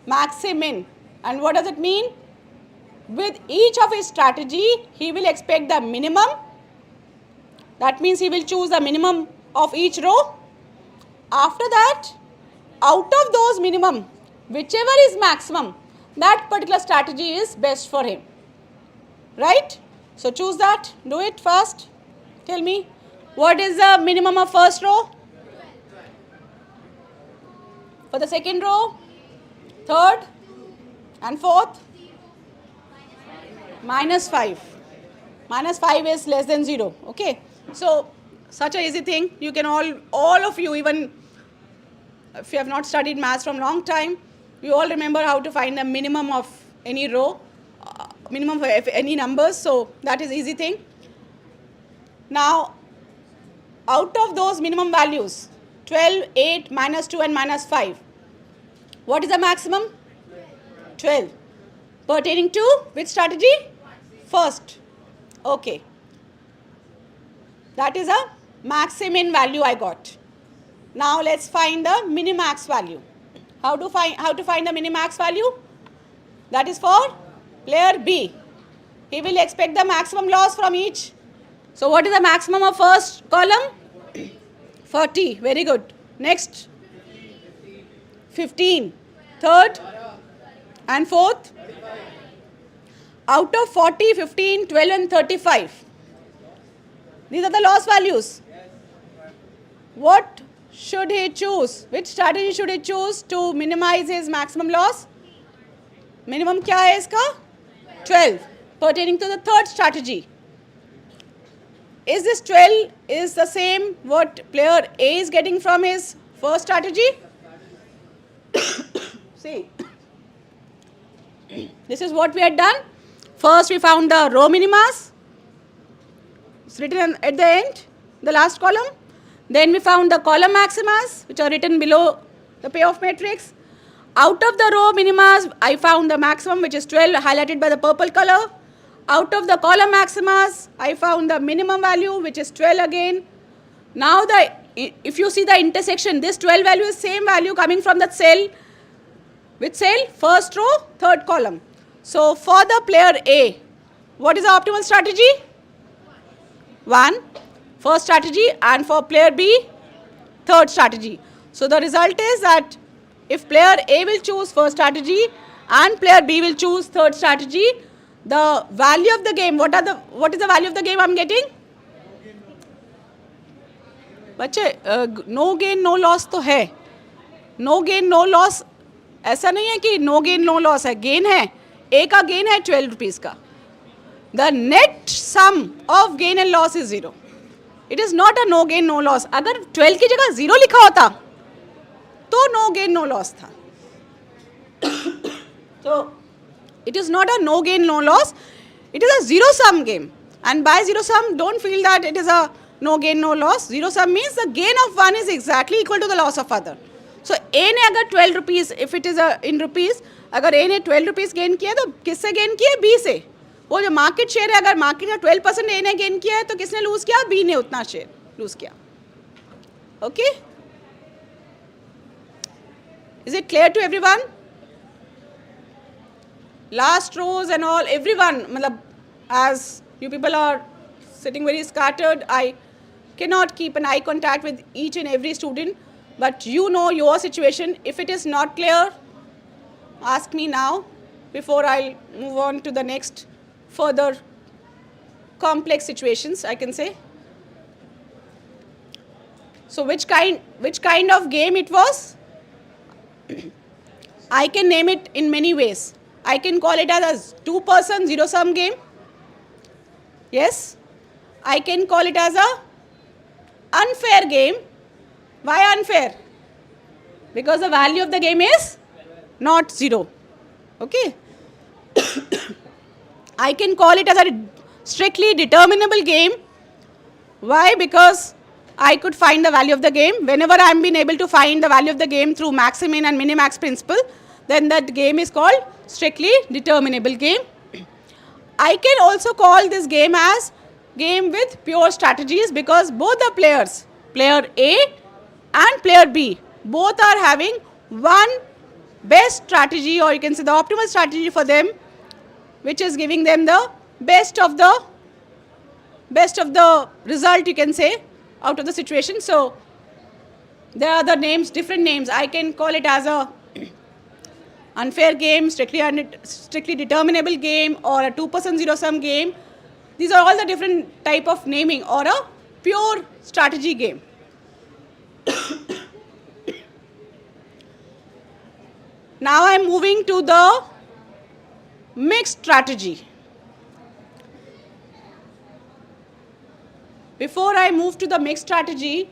Maximin. And what does it mean? With each of his strategy, he will expect the minimum. That means he will choose the minimum of each row. After that, out of those minimum, whichever is maximum, that particular strategy is best for him. Right? So choose that. Do it first. Tell me, what is the minimum of first row? For the second row, third and fourth, -5. -5 is less than 0. Okay. So such a easy thing. You can all of you, even if you have not studied maths from long time, you all remember how to find the minimum of any row, minimum of any numbers. So that is easy thing. Now, out of those minimum values, 12, 8, -2 and -5, what is the maximum? 12. Pertaining to which strategy? First. Okay. That is a maximin value I got. Now let's find the minimax value. How to find the minimax value? That is for player B. He will expect the maximum loss from each. So what is the maximum of first column? 40. Very good. Next. 15. Third and fourth. Out of 40, 15, 12 and 35. These are the loss values. What should he choose? Which strategy should he choose to minimize his maximum loss? Minimum क्या है इसका? 12. Pertaining to the third strategy. Is this 12 is the same what player A is getting from his first strategy? See. This is what we had done. First we found the row minimas. It's written at the end, the last column. Then we found the column maximas, which are written below the payoff matrix. Out of the row minimas, I found the maximum, which is 12, highlighted by the purple color. Out of the column maximas, I found the minimum value, which is 12 again. Now, if you see the intersection, this 12 value is same value coming from that cell. Which cell? First row, third column. So, for the player A, what is the optimal strategy? 1, first strategy, and for player B, third strategy. So, the result is that if player A will choose first strategy and player B will choose third strategy, the value of the game, what is the value of the game I am getting? बच्चे, no gain, no loss तो है. No gain, no loss ऐसा नहीं है कि no gain, no loss है. Gain है. A का gain है 12 rupees का. The net sum of gain and loss is 0. It is not a no gain, no loss. अगर 12 की जगह 0 लिखा होता, तो no gain, no loss था. So, it is not a no gain, no loss. It is a zero sum game. And by zero sum, don't feel that it is a no gain, no loss. Zero sum means the gain of one is exactly equal to the loss of other. So, A ने अगर 12 rupees, if it is in rupees, अगर A ने 12 rupees gain किया तो किससे gain किया? B से. वो जो मार्केट शेयर है, अगर मार्केट का 12% ए ने गेन किया है तो किसने लूज किया? बी ने उतना शेयर लूज किया. Okay, is it clear to everyone? Last rows and all, everyone, matlab, as you people are sitting very scattered, I cannot keep an eye contact with each and every student, but you know your situation. If it is not clear, ask me now before I'll move on to the next further complex situations, I can say. So which kind of game it was? I can name it in many ways. I can call it as a two-person zero-sum game. Yes. I can call it as a unfair game. Why unfair? Because the value of the game is not zero. Okay. I can call it as a strictly determinable game. Why? Because I could find the value of the game. Whenever I am been able to find the value of the game through maximin and minimax principle, then that game is called strictly determinable game. I can also call this game as game with pure strategies, because both the players, player A and player B, both are having one best strategy, or you can say the optimal strategy for them, which is giving them the best of the result, you can say, out of the situation. So there are the names, different names. I can call it as a unfair game, strictly determinable game, or a two-person zero-sum game. These are all the different type of naming, or a pure strategy game. Now I am moving to the mixed strategy. Before I move to the mixed strategy,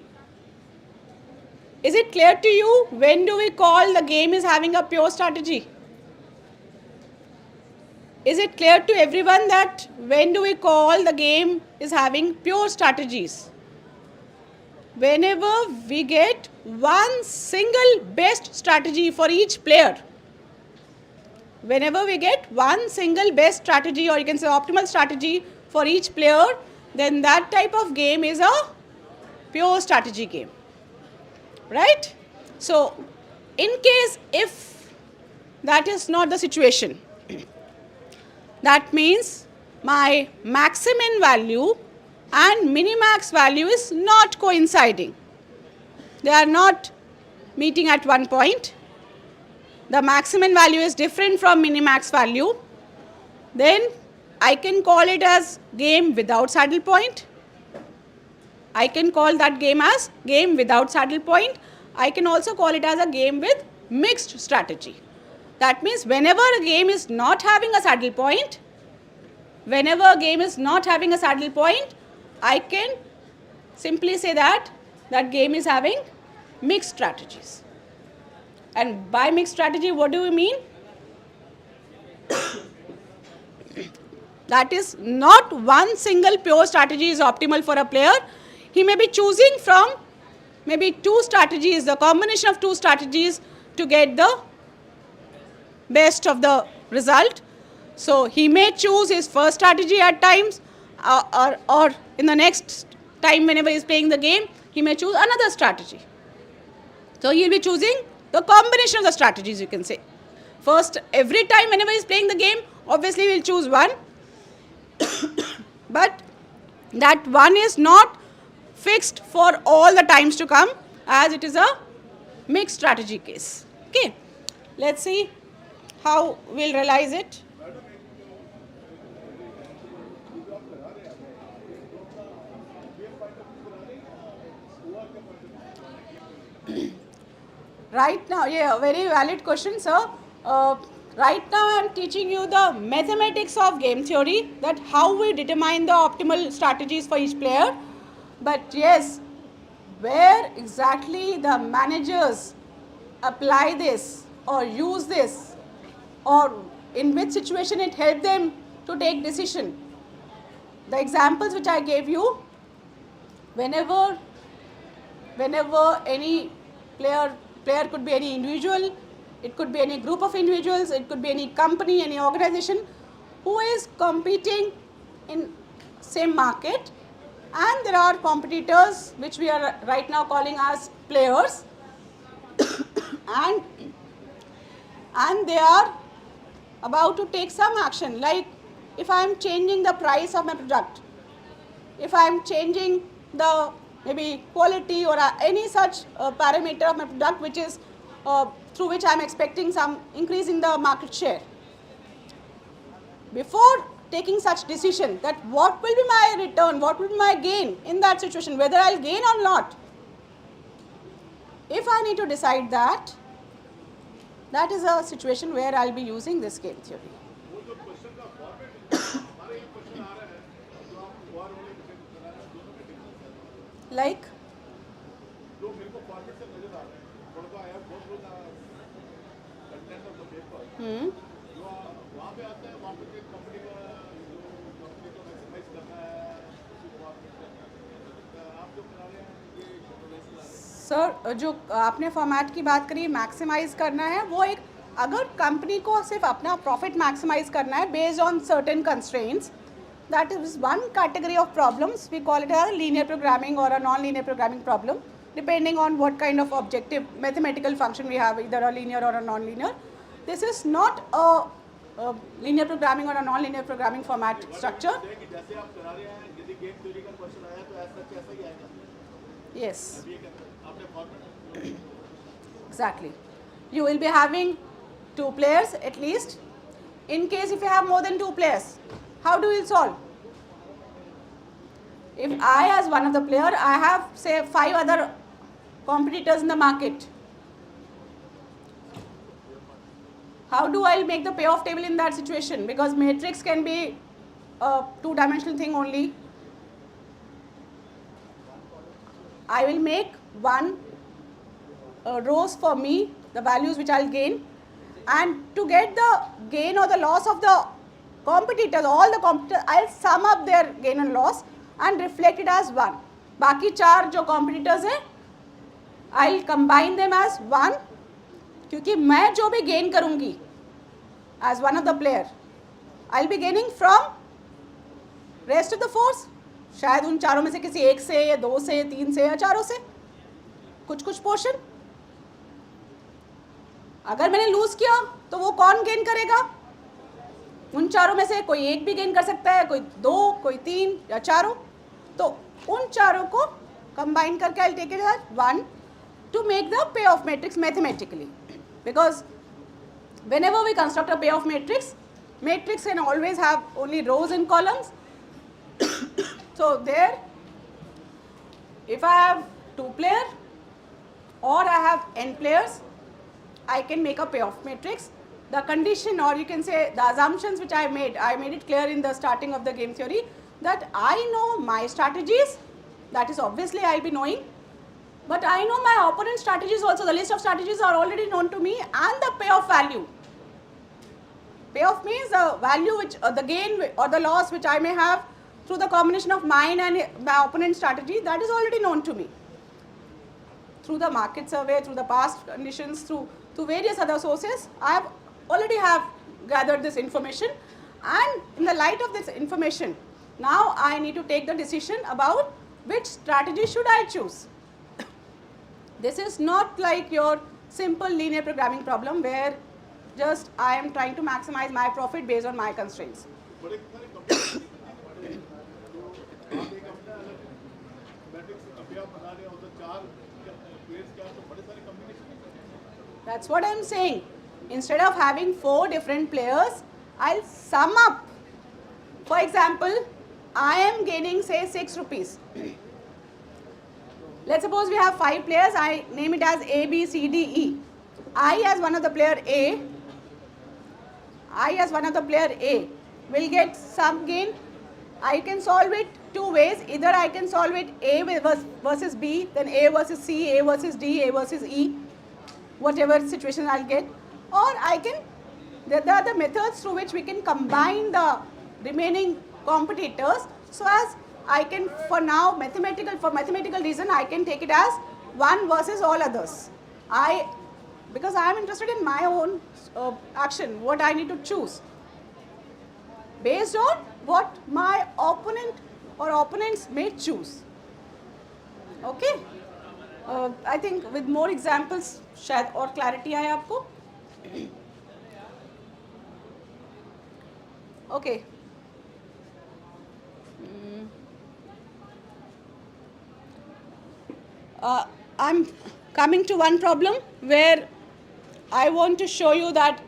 is it clear to you when do we call the game is having a pure strategy? Is it clear to everyone that when do we call the game is having pure strategies? Whenever we get one single best strategy for each player. Whenever we get one single best strategy, or you can say optimal strategy for each player, then that type of game is a pure strategy game. Right? So, in case if that is not the situation, that means my maximin value and minimax value is not coinciding. They are not meeting at one point. The maximin value is different from minimax value. Then I can call it as game without saddle point. I can call that game as game without saddle point. I can also call it as a game with mixed strategy. That means whenever a game is not having a saddle point, I can simply say that that game is having mixed strategies. And by mixed strategy, what do we mean? That is, not one single pure strategy is optimal for a player. He may be choosing from maybe two strategies, the combination of two strategies to get the best of the result. So he may choose his first strategy at times, or in the next time whenever he is playing the game, he may choose another strategy. So he will be choosing the combination of the strategies, you can say. First, every time whenever he is playing the game, obviously we will choose one. But that one is not fixed for all the times to come, as it is a mixed strategy case. Okay, let's see how we'll realize it. Right now, yeah, very valid question, sir. Right now I am teaching you the mathematics of game theory, that how we determine the optimal strategies for each player. But yes, where exactly the managers apply this or use this, or in which situation it helped them to take decision. The examples which I gave you, whenever any player could be any individual, it could be any group of individuals, it could be any company, any organization. who is competing in same market, and there are competitors which we are right now calling as players, and they are about to take some action, like if I am changing the price of my product, if I am changing the maybe quality or any such parameter of my product which is through which I am expecting some increase in the market share. Before taking such decision that what will be my return, what will be my gain in that situation, whether I'll gain or not, if I need to decide that, that is a situation where I'll be using this game theory. Like? Sir, जो आपने format की बात करी maximise करना है, वो एक अगर कंपनी को सिर्फ अपना प्रॉफिट मैक्सिमाइज करना है based on certain constraints, that is one category of problems. We call it a linear programming or a non-linear programming problem, depending on what kind of objective mathematical function we have, either a linear or a non-linear. This is not a linear programming or a non-linear programming format structure. Yes. Exactly. You will be having 2 players at least. In case if you have more than 2 players, how do you solve? If I as one of the player, I have say 5 other competitors in the market. How do I make the payoff table in that situation? Because matrix can be a 2-dimensional thing only. I will make one rows for me, the values which I'll gain, and to get the gain or the loss of the competitors, all the competitors, I'll sum up their gain and loss and reflect it as 1. बाकी 4 जो competitors हैं, I'll combine them as 1, क्योंकि मैं जो भी gain करूँगी as one of the player, I'll be gaining from rest of the force. शायद उन 4 में से किसी 1 से या 2 से 3 से या 4 से कुछ पोर्शन. अगर मैंने लूज किया तो वो कौन गेन करेगा? उन 4 में से कोई 1 भी गेन कर सकता है, कोई 2, कोई 3 या 4. तो उन 4 को कंबाइन करके I'll take it as 1 to make the payoff matrix mathematically. Because whenever we construct a payoff matrix, matrix can always have only rows and columns. So there, if I have 2 players or I have n players, I can make a payoff matrix. The condition, or you can say the assumptions which I made it clear in the starting of the game theory that I know my strategies, that is obviously I'll be knowing, but I know my opponent strategies also. The list of strategies are already known to me, and the payoff value. Payoff means the value which, the gain or the loss which I may have through the combination of mine and my opponent's strategy, that is already known to me. Through the market survey, through the past conditions, through various other sources, I have already gathered this information, and in the light of this information, now I need to take the decision about which strategy should I choose. This is not like your simple linear programming problem where just I am trying to maximize my profit based on my constraints. That's what I am saying. Instead of having 4 different players, I'll sum up. For example, I am gaining say 6 rupees. Let's suppose we have 5 players. I name it as A, B, C, D, E. I as one of the player A will get some gain. I can solve it 2 ways. Either I can solve it A versus B, then A versus C, A versus D, A versus E, whatever situation I'll get. Or there are the methods through which we can combine the remaining competitors, so as I can, for mathematical reason, I can take it as 1 versus all others. Because I am interested in my own action, what I need to choose. based on what my opponent or opponents may choose. Okay? I think with more examples शायद और clarity आए आपको. Okay. I'm coming to one problem where I want to show you that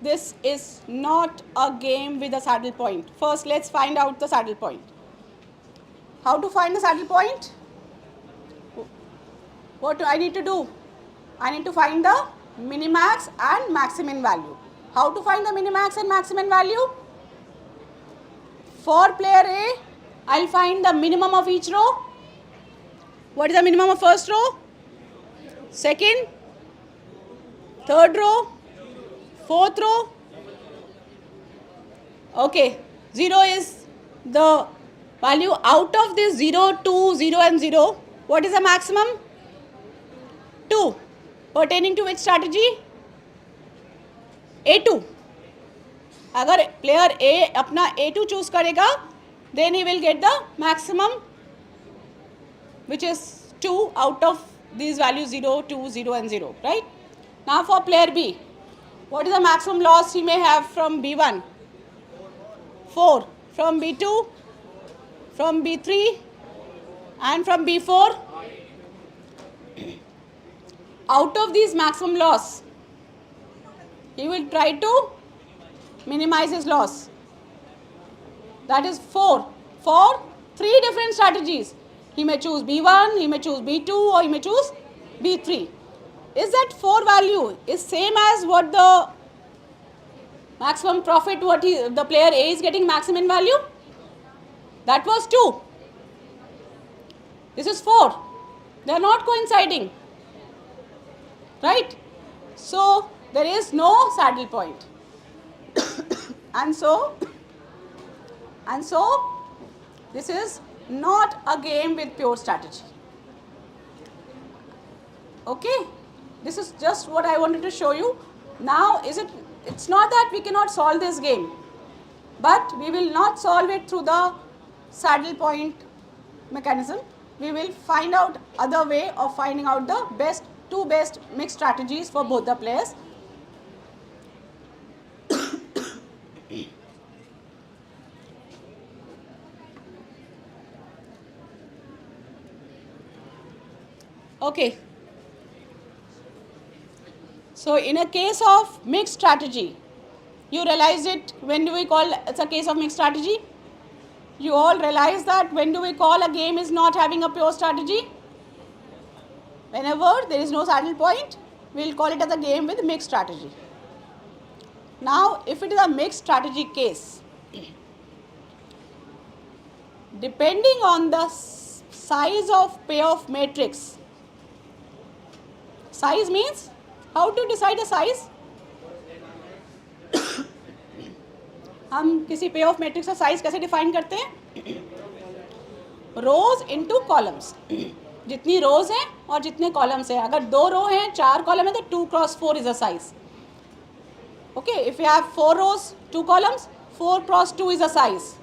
this is not a game with a saddle point. First, let's find out the saddle point. How to find the saddle point? What do I need to do? I need to find the minimax and maximum value. How to find the minimax and maximum value? For player A, I'll find the minimum of each row. What is the minimum of first row? Second, third row, fourth row. Okay, 0 is the value. Out of this 0, 2, 0 and 0, what is the maximum? 2. Pertaining to which strategy? A2. अगर player A अपना A2 choose करेगा, then he will get the maximum, which is 2 out of these values 0, 2, 0 and 0, right? Now for player B, what is the maximum loss he may have from B1? 4. From B2, from B3 and from B4. Out of these maximum loss, he will try to minimize his loss. That is 4 for 3 different strategies. He may choose B1, he may choose B2 or he may choose B3. Is that 4 value is same as what the maximum profit what the player A is getting maximum value? That was 2. This is 4. They are not coinciding. Right? So there is no saddle point. and so this is not a game with pure strategy. Okay? This is just what I wanted to show you. Now it's not that we cannot solve this game, but we will not solve it through the saddle point mechanism. We will find out other way of finding out the two best mixed strategies for both the players. Okay. So in a case of mixed strategy, you realize it, when do we call it's a case of mixed strategy? You all realize that when do we call a game is not having a pure strategy? Whenever there is no saddle point, we will call it as a game with mixed strategy. Now, if it is a mixed strategy case, depending on the size of payoff matrix, size means how to decide a size? हम किसी payoff matrix का size कैसे define करते हैं? Rows into columns. जितनी rows हैं और जितने columns हैं. अगर 2 row हैं, 4 column हैं तो 2 cross 4 is a size. Okay, if you have 4 rows, 2 columns, 4 cross 2 is a size.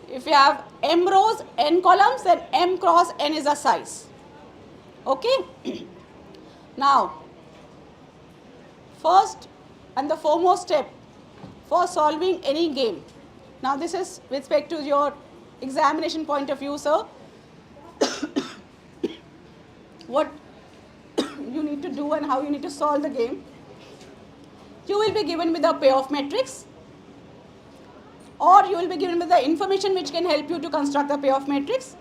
If you have m rows, n columns, then m cross n is a size. Okay. Now, first and the foremost step for solving any game. Now, this is with respect to your examination point of view, sir. What you need to do and how you need to solve the game. You will be given with a payoff matrix, or you will be given with the information which can help you to construct the payoff matrix.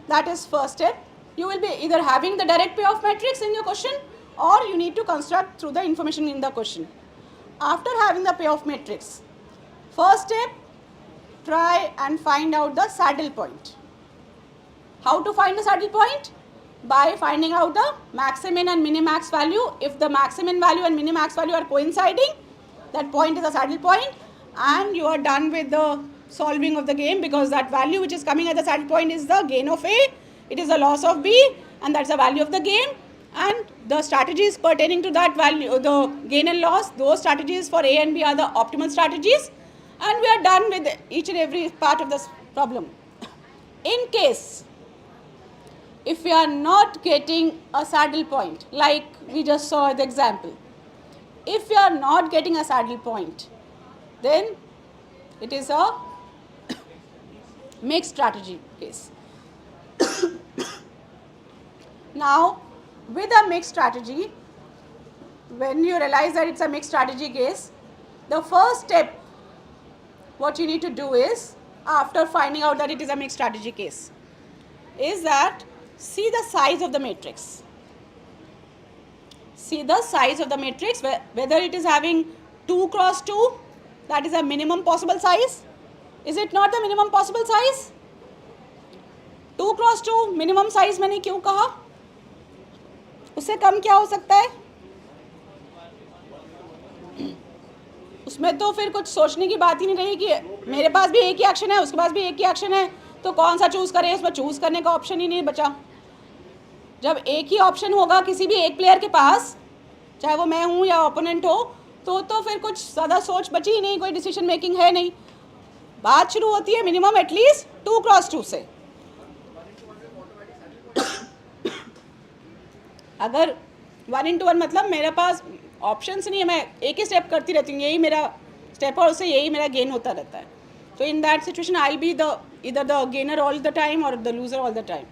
That is first step. You will be either having the direct payoff matrix in your question, or you need to construct through the information in the question. After having the payoff matrix, first step, try and find out the saddle point. How to find the saddle point? By finding out the maximum and minimax value. If the maximum value and minimax value are coinciding, that point is a saddle point, and you are done with the solving of the game, because that value which is coming at the saddle point is the gain of A, it is the loss of B, and that's the value of the game, and the strategies pertaining to that value, the gain and loss, those strategies for A and B are the optimal strategies, And we are done with each and every part of this problem. In case, if we are not getting a saddle point, like we just saw the example, if we are not getting a saddle point, then it is a mixed strategy case. Now, with a mixed strategy, when you realize that it's a mixed strategy case, the first step what you need to do is, after finding out that it is a mixed strategy case, is that see the size of the matrix. See the size of the matrix, whether it is having 2 cross 2, that is a minimum possible size. Is it not the minimum possible size? 2 cross 2 minimum size मैंने क्यों कहा? उससे कम क्या हो सकता है? उसमें तो फिर कुछ सोचने की बात ही नहीं रही कि मेरे पास भी एक ही एक्शन है, उसके पास भी एक ही एक्शन है, तो कौन सा चूज़ करें? उसमें चूज़ करने का ऑप्शन ही नहीं बचा. जब एक ही ऑप्शन होगा किसी भी एक प्लेयर के पास, चाहे वो मैं हूँ या ओपोनेंट हो, तो फिर कुछ ज़्यादा सोच बची ही नहीं, कोई डिसीजन मेकिंग है नहीं. बात शुरू होती है मिनिमम एटलीस्ट 2 क्रॉस 2 से. अगर 1 into 1 मतलब मेरे पास ऑप्शंस नहीं है, मैं एक ही स्टेप करती रहती हूँ, यही मेरा स्टेप और उससे यही मेरा गेन होता रहता है. तो in that situation I be the either the gainer all the time और the loser all the time,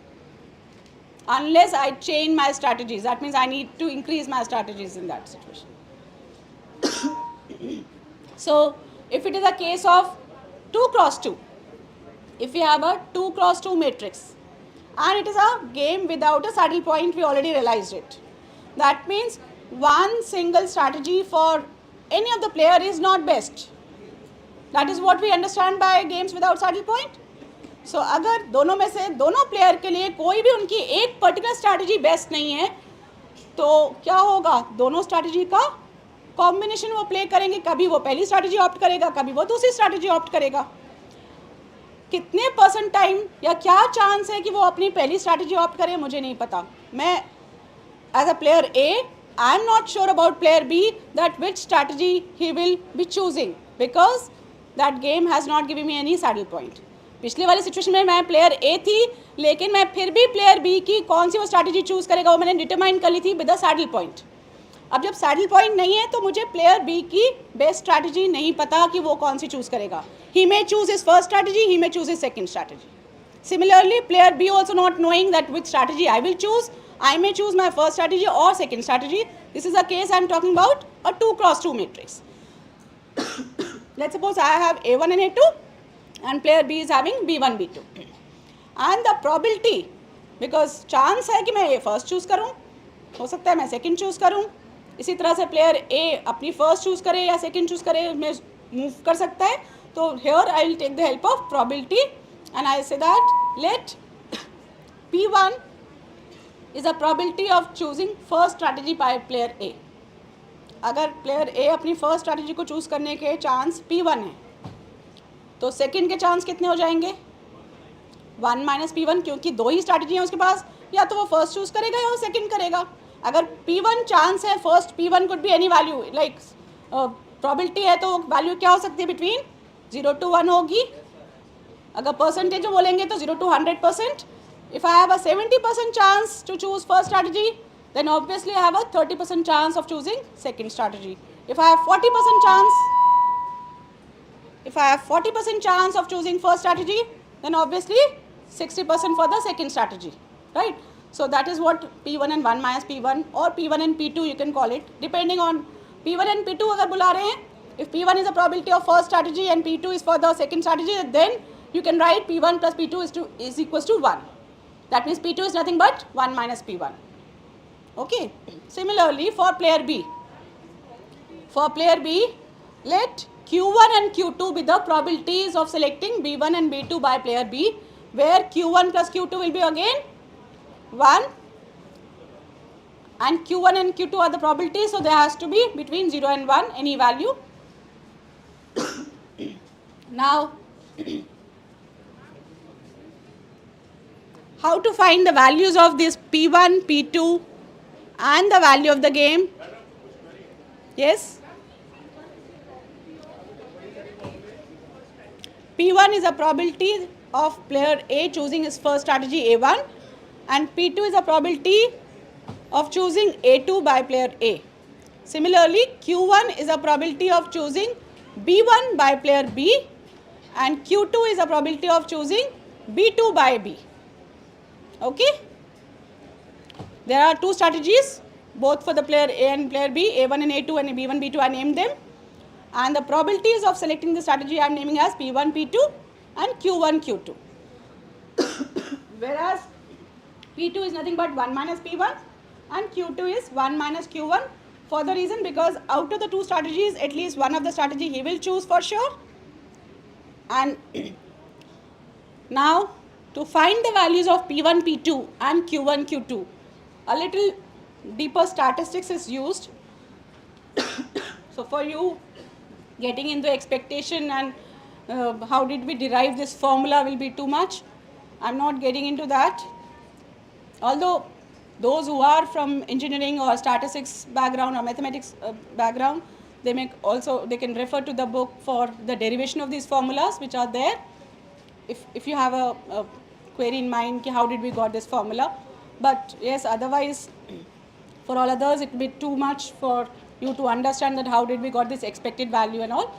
unless I change my strategies. That means I need to increase my strategies in that situation. So if it is a case of 2 cross 2, if we have a 2 cross 2 matrix and it is a game without a saddle point, we already realized it. That means one single strategy for any of the player is not best. That is what we understand by games without saddle point. So अगर दोनों में से दोनों player के लिए कोई भी उनकी एक पर्टिकुलर स्ट्रैटेजी बेस्ट नहीं है, तो क्या होगा? दोनों स्ट्रैटेजी का कॉम्बिनेशन वो प्ले करेंगे. कभी वो पहली स्ट्रैटेजी ऑप्ट करेगा, कभी वो दूसरी स्ट्रैटेजी ऑप्ट करेगा. कितने % टाइम या क्या चांस है कि वो अपनी पहली स्ट्रैटेजी ऑप्ट करे, मुझे नहीं पता. मैं as a player A, I am not sure about player B that which strategy he will be choosing, because that game has not given me any saddle point. पिछले वाली सिचुएशन में मैं player ए थी, लेकिन मैं फिर भी प्लेयर बी की कौन सी वो स्ट्रैटेजी चूज़ करेगा वो मैंने डिटरमाइन कर ली थी विद द सैडल पॉइंट. अब जब सैडल पॉइंट नहीं है तो मुझे प्लेयर बी की बेस्ट स्ट्रैटेजी नहीं पता कि वो कौन सी चूज़ करेगा. He may choose his first strategy, he may choose his second strategy. Similarly player B also not knowing that which strategy I will choose. I may choose my first strategy or second strategy. This is a case I am talking about a 2 cross 2 matrix. Let's suppose I have A1 and A2 and player B is having B1, B2. And the probability, because chance है कि मैं first choose करूँ, हो सकता है मैं second choose करूँ, इसी तरह से player A अपनी first choose करे या second choose करे, मैं move कर सकता है. तो here I will take the help of probability and I say that let P1 is a probability of choosing first strategy by player A. अगर player A अपनी first strategy को choose करने के चांस P1 है, तो second के chance कितने हो जाएंगे? 1 माइनस P1, क्योंकि दो ही स्ट्रैटेजी हैं उसके पास, या तो वो फर्स्ट चूज़ करेगा या वो सेकंड करेगा. अगर P1 चांस है first, P1 could be any value, like probability है तो वैल्यू क्या हो सकती है? बिटवीन 0 to 1 होगी. अगर परसेंटेज बोलेंगे तो 0 to 100%. If I have a 70% chance to choose first strategy, then obviously I have a 30% chance of choosing second strategy. If I have 40% chance of choosing first strategy, then obviously 60% for the second strategy, right? So that is what P1 and 1 minus P1 or P1 and P2 you can call it, depending on P1 and P2 अगर बुला रहे हैं. If P1 is a probability of first strategy and P2 is for the second strategy, then you can write P1 plus P2 is equals to 1. That means P2 is nothing but 1 minus P1. Okay. Similarly, for player B. For player B, let Q1 and Q2 be the probabilities of selecting B1 and B2 by player B, where Q1 plus Q2 will be again 1 and Q1 and Q2 are the probabilities, so there has to be between 0 and 1 any value. Now, how to find the values of this P1, P2 and the value of the game? Yes? P1 is a probability of player A choosing his first strategy A1, and P2 is a probability of choosing A2 by player A. Similarly, Q1 is a probability of choosing B1 by player B, and Q2 is a probability of choosing B2 by B. Okay? There are two strategies, both for the player A and player B, A1 and A2 and B1, B2, I named them. And the probabilities of selecting the strategy I am naming as P1, P2 and Q1, Q2. Whereas P2 is nothing but 1 minus P1 and Q2 is 1 minus Q1, for the reason because out of the two strategies, at least one of the strategy he will choose for sure. And now to find the values of P1, P2 and Q1, Q2, a little deeper statistics is used. So for you getting into expectation and how did we derive this formula will be too much. I'm not getting into that. Although those who are from engineering or statistics background or mathematics background, they can refer to the book for the derivation of these formulas which are there. If you have a query in mind, how did we got this formula? But yes, otherwise, for all others, it will be too much for you to understand that how did we got this expected value and all.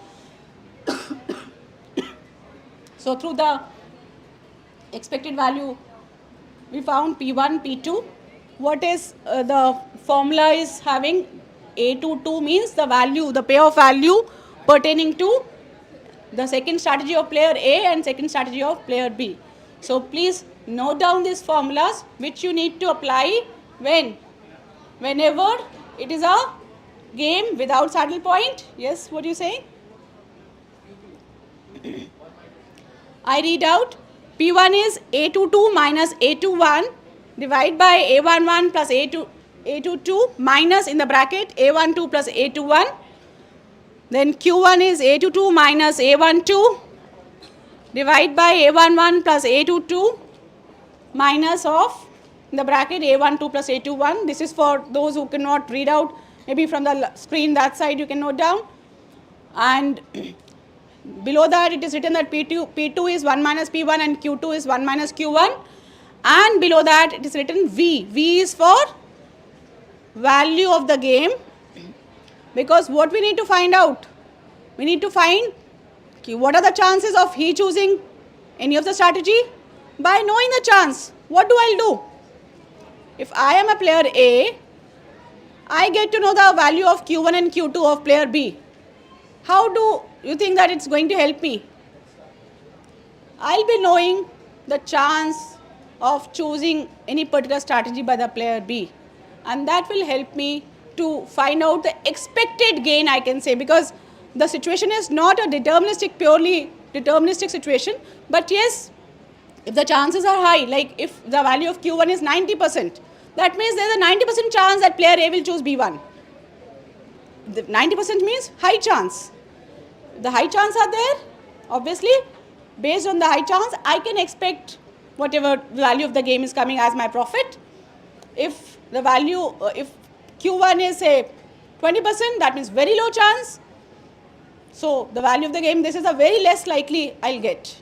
So through the expected value, we found P1, P2. What is the formula is having A22 means the value, the payoff value pertaining to the second strategy of player A and second strategy of player B. So please note down these formulas which you need to apply whenever it is a game without saddle point. Yes, what do you say? I read out. P1 is A22 minus A21 divided by A11 plus A22 minus in the bracket A12 plus A21. Then Q1 is A22 minus A12 divided by A11 plus A22 minus of in the bracket A12 plus A21. This is for those who cannot read out. Maybe from the screen that side you can note down. And below that it is written that P2 is 1 minus P1 and Q2 is 1 minus Q1. And below that it is written V. V is for value of the game. Because what we need to find out? We need to find what are the chances of he choosing any of the strategy? By knowing the chance, what do I do? If I am a player A, I get to know the value of Q1 and Q2 of player B. How do you think that it's going to help me? I'll be knowing the chance of choosing any particular strategy by the player B. And that will help me to find out the expected gain, I can say, because the situation is not a deterministic, purely deterministic situation. But yes, if the chances are high, like if the value of Q1 is 90%, that means there is a 90% chance that player A will choose B1. The 90% means high chance. The high chance are there, obviously, based on the high chance, I can expect whatever value of the game is coming as my profit. If the value, if Q1 is say 20%, that means very low chance. So the value of the game, this is a very less likely I'll get.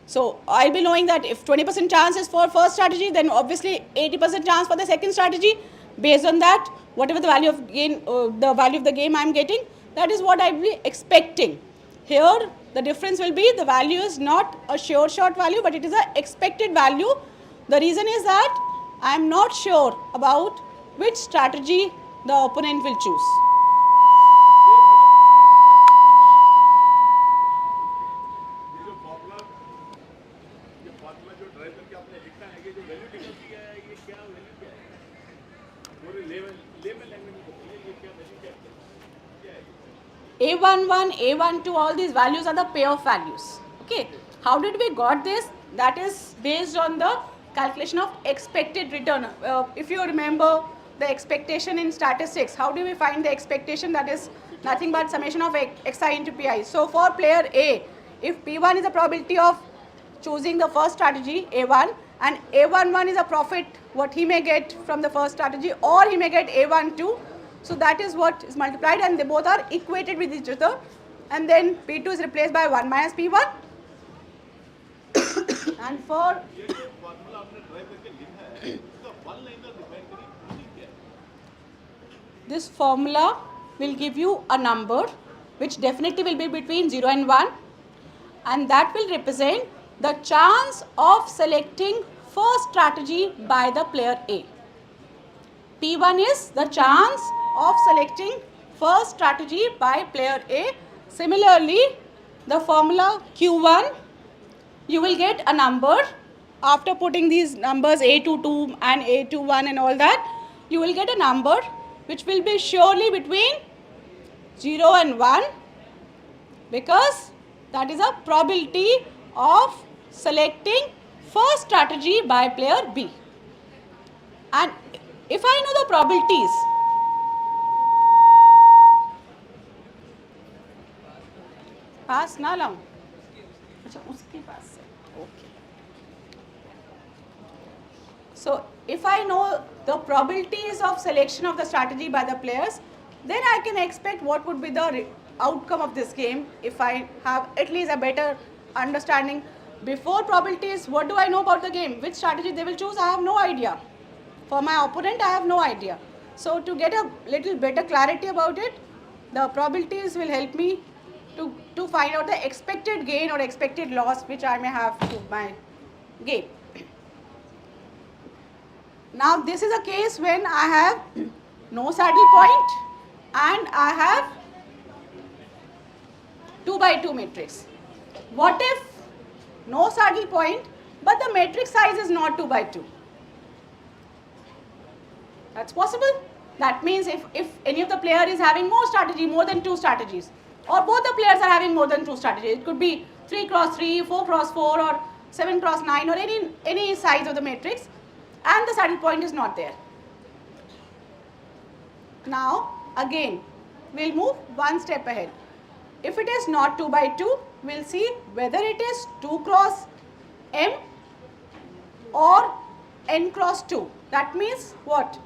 So I'll be knowing that if 20% chance is for first strategy, then obviously 80% chance for the second strategy. Based on that, whatever the value of the game I'm getting, that is what I'll be expecting. Here, the difference will be the value is not a sure shot value, but it is an expected value. The reason is that I'm not sure about which strategy the opponent will choose. A11, A12, all these values are the payoff values. Okay. How did we got this? That is based on the calculation of expected return. If you remember the expectation in statistics, how do we find the expectation? That is nothing but summation of xi into pi. So for player A, if P1 is a probability of choosing the first strategy, A1, and A11 is a profit, what he may get from the first strategy, or he may get A12. So that is what is multiplied, and they both are equated with each other. And then P2 is replaced by 1 minus P1. And for this formula will give you a number which definitely will be between 0 and 1, and that will represent the chance of selecting first strategy by the player A. P1 is the chance of selecting first strategy by player A. Similarly, the formula Q1, you will get a number after putting these numbers A22 and A21 and all that. You will get a number which will be surely between 0 and 1, because that is a probability of selecting first strategy by player B. And if I know the probabilities, पास ना लाऊं, अच्छा उसके पास से, okay. So if I know the probabilities of selection of the strategy by the players, then I can expect what would be the outcome of this game if I have at least a better understanding. Before probabilities, what do I know about the game? Which strategy they will choose? I have no idea. For my opponent, I have no idea. So to get a little better clarity about it, the probabilities will help me to find out the expected gain or expected loss which I may have to my game. Now this is a case when I have no saddle point and I have 2 by 2 matrix. What if no saddle point but the matrix size is not 2 by 2? That's possible. That means if any of the player is having more strategy, more than 2 strategies, or both the players are having more than 2 strategies, it could be 3 cross 3, 4 cross 4 or 7 cross 9 or any size of the matrix, and the saddle point is not there. Now again we'll move one step ahead. If it is not 2 by 2, we'll see whether it is 2 cross m or n cross 2. That means what?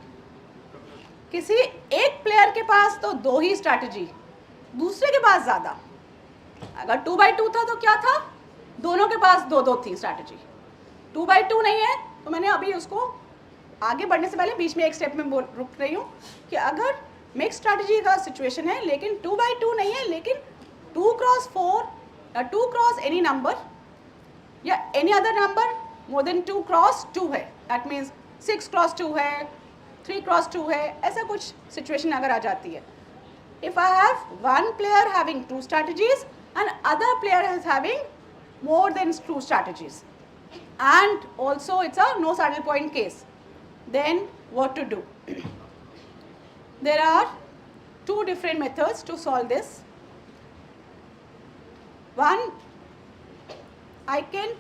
किसी एक player के पास तो 2 ही strategy, दूसरे के पास ज़्यादा. अगर 2 by 2 था तो क्या था? दोनों के पास 2-2 थी स्ट्रैटेजी. 2 by 2 नहीं है तो मैंने अभी उसको आगे बढ़ने से पहले बीच में एक स्टेप में रुक रही हूँ कि अगर मिक्स स्ट्रैटेजी का सिचुएशन है लेकिन 2 by 2 नहीं है, लेकिन 2 cross 4 या 2 cross एनी नंबर या any other number more than 2 cross 2 है, दैट मीन्स 6 cross 2 है, 3 cross 2 है, ऐसा कुछ सिचुएशन अगर आ जाती है. If I have one player having 2 strategies and other player is having more than 2 strategies and also it's a no saddle point case, then what to do? There are 2 different methods to solve this. One, I can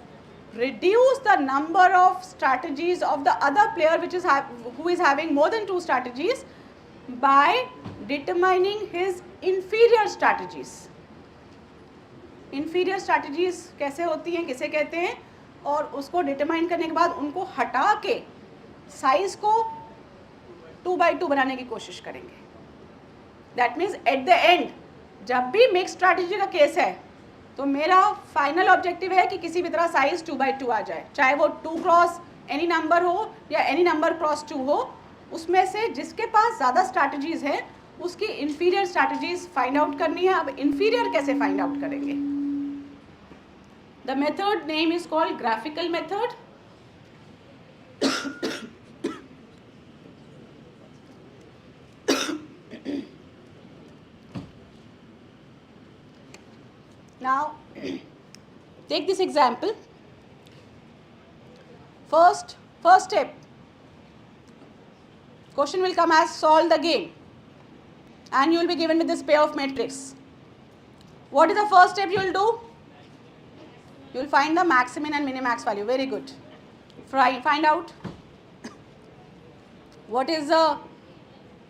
reduce the number of strategies of the other player who is having more than 2 strategies by determining his inferior strategies. Inferior strategies कैसे होती हैं, किसे कहते हैं, और उसको determine करने के बाद उनको हटा के size को 2 by 2 बनाने की कोशिश करेंगे. That means at the end जब भी mixed strategy का केस है तो मेरा फाइनल ऑब्जेक्टिव है कि किसी भी तरह साइज 2 by 2 आ जाए, चाहे वो 2 क्रॉस एनी नंबर हो या एनी नंबर क्रॉस 2 हो. उसमें से जिसके पास ज़्यादा स्ट्रैटेजीज है उसकी इंफीरियर स्ट्रैटेजीज फाइंड आउट करनी है. अब इंफीरियर कैसे फाइंड आउट करेंगे? The method name is called graphical method. Now, take this example. First step, question will come as solve the game and you will be given with this pair of matrix. What is the first step you will do? You will find the maximin and minimax value. Very good. Find out what is the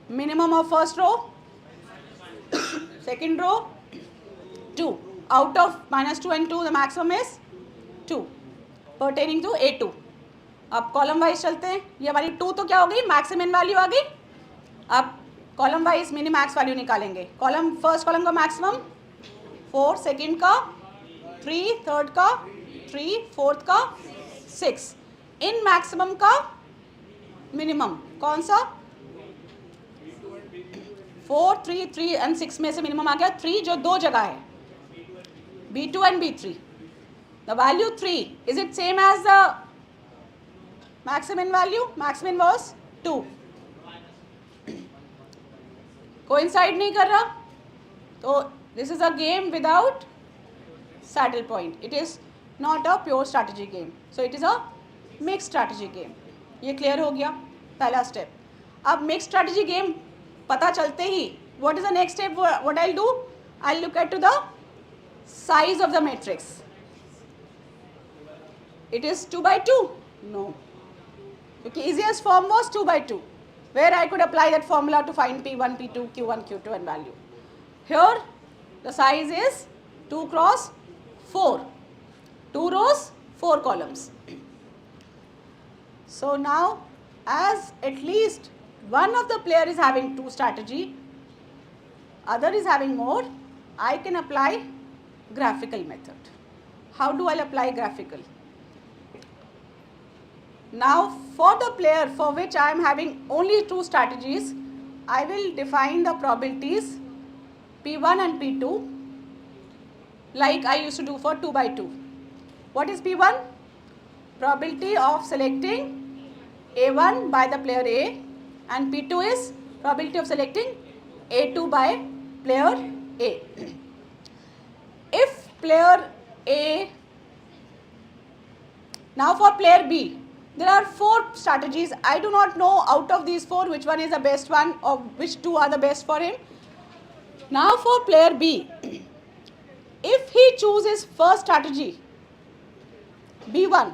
minimum of first row, second row, 2. Out of -2 and 2, the maximum is 2 pertaining to A2. अब column wise चलते हैं. ये हमारी 2 तो क्या हो गई? Maximum value आ गई. अब कॉलम वाइज मिनिमैक्स वैल्यू निकालेंगे. फर्स्ट कॉलम का मैक्सिमम 4, सेकंड का 3, थर्ड का 3, फोर्थ का 6, इन मैक्सिमम का मिनिमम कौन सा? 4, 3, 3 एंड 6 में से मिनिमम आ गया 3 जो दो जगह है, B2 and B3. The value 3, is it same as the maximum value? Maximum was 2. Coincide नहीं कर रहा, तो this is a game without saddle point. It is not a pure strategy game. So it is a mixed strategy game. ये clear हो गया पहला step. अब mixed strategy game पता चलते ही what is the next step? What I'll do? I'll look at to the size of the matrix. It is 2 by 2? No. Okay, easiest form was 2 by 2, where I could apply that formula to find P1, P2, Q1, Q2 and value. Here the size is 2 cross 4, 2 rows, 4 columns. So now, as at least one of the player is having 2 strategy, other is having more, I can apply graphical method. How do I apply graphical? Now for the player for which I am having only 2 strategies, I will define the probabilities P1 and P2 like I used to do for 2 by 2. What is P1? Probability of selecting A1 by the player A, and P2 is probability of selecting A2 by player A. If player A, now for player B, there are 4 strategies. I do not know out of these 4 which one is the best one or which 2 are the best for him. Now for player B, if he chooses first strategy B1,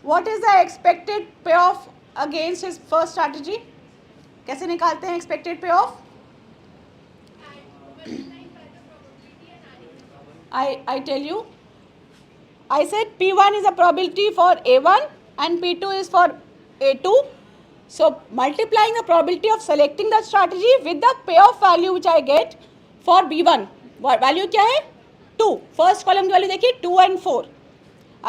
what is the expected payoff against his first strategy? कैसे निकालते हैं expected payoff? I tell you, I said P1 is a probability for A1 and P2 is for A2. So multiplying the probability of selecting the strategy with the payoff value which I get for B1, value क्या है? 2. First column की value देखिए 2 and 4.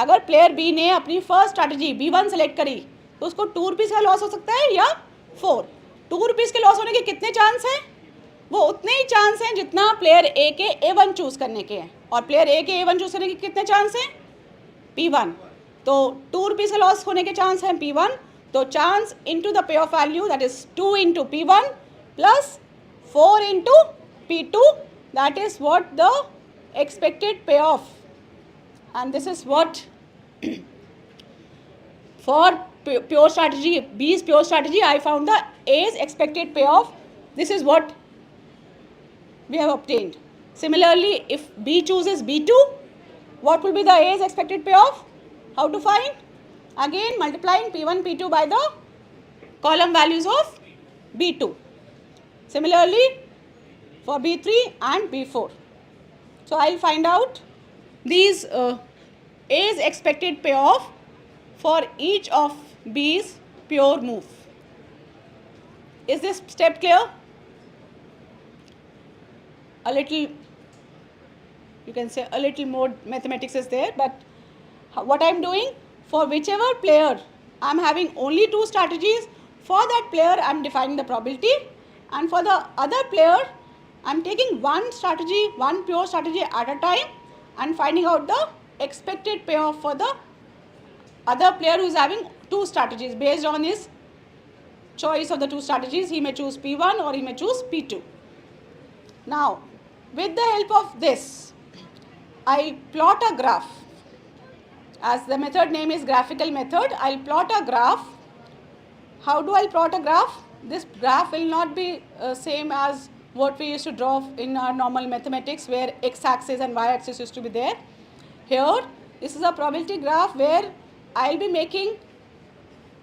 अगर player B ने अपनी first strategy B1 select करी तो उसको 2 रुपीज़ का लॉस हो सकता है या 4. 2 रुपीज़ के लॉस होने के कितने चांस हैं? वो उतने ही चांस हैं जितना प्लेयर ए के A1 चूज़ करने के हैं. और प्लेयर ए के A1 चूज़ करने के कितने चांस हैं? P1. तो 2 रुपीज़ का लॉस होने के चांस हैं P1. तो chance into the pay of value that is 2 into P1 plus 4 into P2, that is what the expected payoff, and this is what for pure strategy, B's pure strategy, I found the A's expected payoff. This is what we have obtained. Similarly, if B chooses B2, what will be the A's expected payoff? How to find? Again multiplying P1, P2 by the column values of B2. Similarly, for B3 and B4. So I'll find out these A's expected payoff for each of B's pure move. Is this step clear? A little, you can say a little more mathematics is there, but what I'm doing, for whichever player I'm having only 2 strategies, for that player I'm defining the probability, and for the other player I'm taking one strategy, one pure strategy at a time and finding out the expected payoff for the other player who is having 2 strategies. Based on his choice of the 2 strategies, he may choose P1 or he may choose P2. Now, with the help of this, I plot a graph. As the method name is graphical method, I'll plot a graph. How do I plot a graph? This graph will not be same as what we used to draw in our normal mathematics, where x-axis and y-axis used to be there. Here, this is a probability graph where I'll be making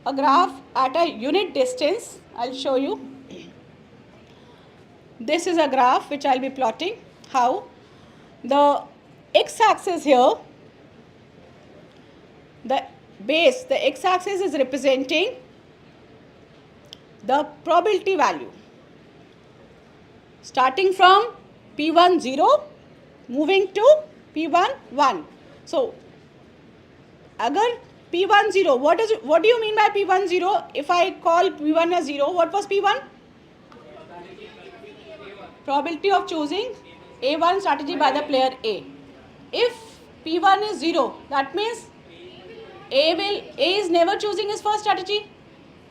a graph at a unit distance. I'll show you. This is a graph which I'll be plotting. How? The x-axis here, the base, the x-axis is representing the probability value. Starting from P1 0, moving to P1 1. So, अगर P1 0, what do you mean by P1 0? If I call P1 as 0, what was P1? Probability of choosing A1 strategy by the player A. If P1 is 0, that means A is never choosing his first strategy.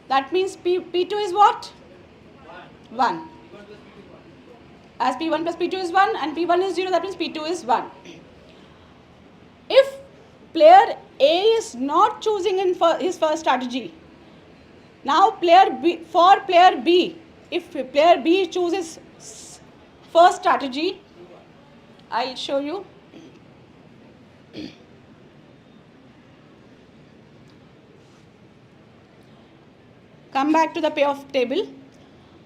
That means P2 is what? 1. As P1 plus P2 is 1 and P1 is 0, that means P2 is 1. If player A is not choosing in his first strategy, now for player B, if player B chooses first strategy, I'll show you. Come back to the payoff table.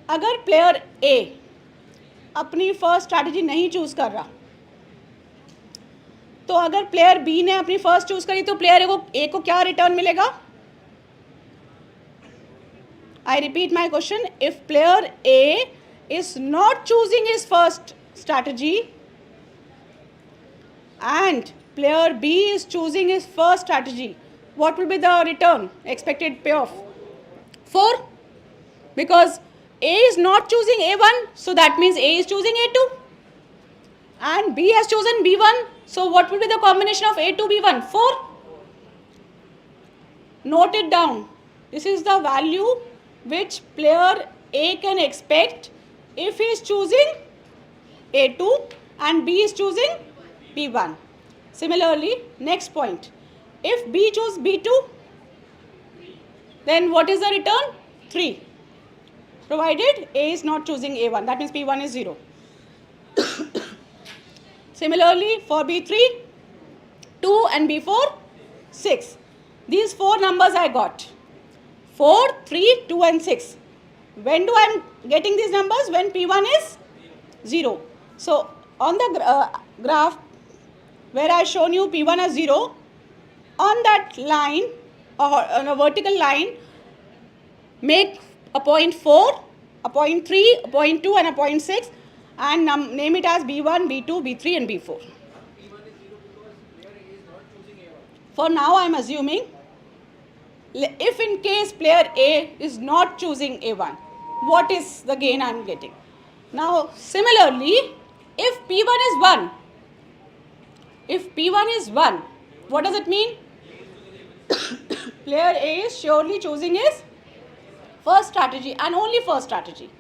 अगर player A अपनी first strategy नहीं choose कर रहा, तो अगर player B ने अपनी first choose करी तो प्लेयर ए को क्या रिटर्न मिलेगा? I repeat my question. If player A is not choosing his first strategy and player B is choosing his first strategy, what will be the return expected payoff? 4, because A is not choosing A1, so that means A is choosing A2 and B has chosen B1, so what will be the combination of A2 B1? 4. Note it down. This is the value which player A can expect if he is choosing A2 and B is choosing B1. Similarly, next point, if B choose B2, then what is the return? 3. Provided A is not choosing A1, that means P1 is 0. Similarly, for B3, 2 and B4, 6. These 4 numbers I got. 4, 3, 2 and 6. When do I am getting these numbers? When P1 is 0. So, on the graph where I shown you P1 as 0, on that line or on a vertical line, make a point 4, a point 3, a point 2 and a point 6 and name it as B1, B2, B3 and B4. For now I am assuming, if in case player A is not choosing A1, what is the gain I am getting? Now similarly, if P1 is 1, what does it mean? Player A is surely choosing his first strategy and only first strategy.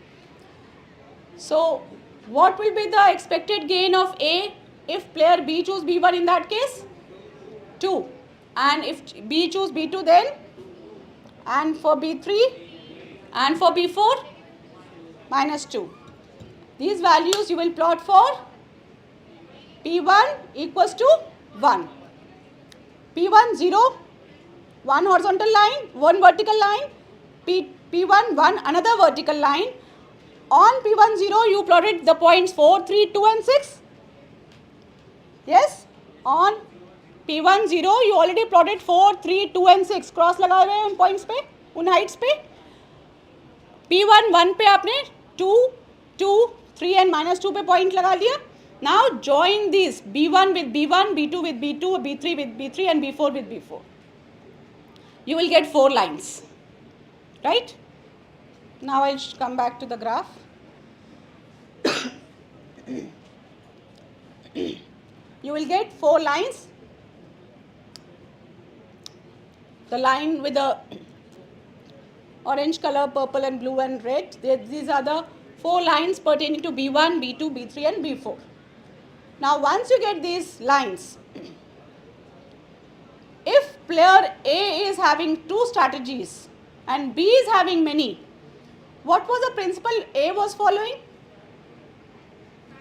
So what will be the expected gain of A if player B choose B1 in that case? 2. And if B choose B2 then? And for B3 and for B4? -2. These values you will plot for P1 equals to 1. P1 0, 1 horizontal line, 1 vertical line. P1 1, another vertical line. On P1 0 you plotted the points 4, 3, 2 and 6. Yes? On P1 0 you already plotted 4, 3, 2 and 6. Cross लगाए हुए उन points पे, उन heights पे. P1 1 पे आपने 2, 2, 3 and -2 पे point लगा दिया. Now join these B1 with B1, B2 with B2, B3 with B3 and B4 with B4. You will get 4 lines. Right? Now I'll come back to the graph. You will get 4 lines. The line with the orange color, purple and blue and red, these are the 4 lines pertaining to B1, B2, B3 and B4. Now once you get these lines, if player A is having 2 strategies and B is having many, what was the principle A was following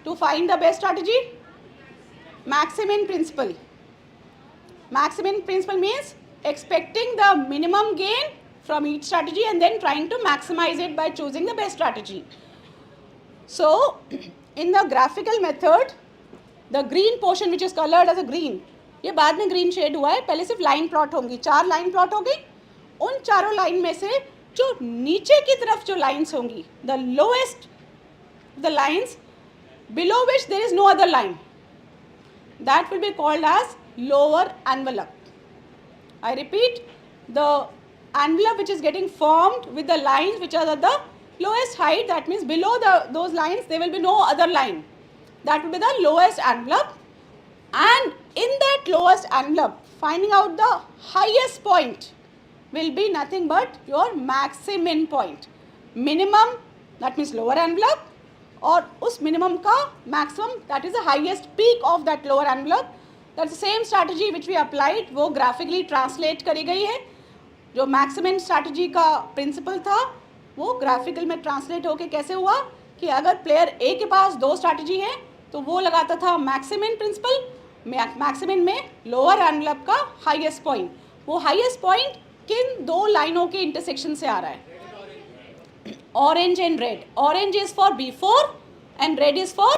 to find the best strategy? Maximum principle. Maximum principle means expecting the minimum gain from each strategy and then trying to maximize it by choosing the best strategy. So, in the graphical method, the green portion which is colored as a green, ये बाद में green shade हुआ है, पहले सिर्फ line plot होंगी, 4 line plot होगी, उन चारों line में से जो नीचे की तरफ जो lines होंगी, the lowest the lines below which there is no other line, that will be called as lower envelope. I repeat, the envelope which is getting formed with the lines which are at the lowest height, that means below those lines there will be no other line. That will be the lowest envelope, and in that lowest envelope, finding out the highest point will be nothing but your maximum point. Minimum, that means lower envelope, और उस minimum का maximum, that is the highest peak of that lower envelope. That's the same strategy which we applied, वो graphically translate करी गई है. जो maximum strategy का principle था वो graphical में translate होके कैसे हुआ कि अगर player A के पास दो strategy है तो वो लगाता था maximum principle, maximum में lower envelope का highest point. वो highest point किन दो लाइनों के intersection से आ रहा है? Orange and red. Orange is for B4 and red is for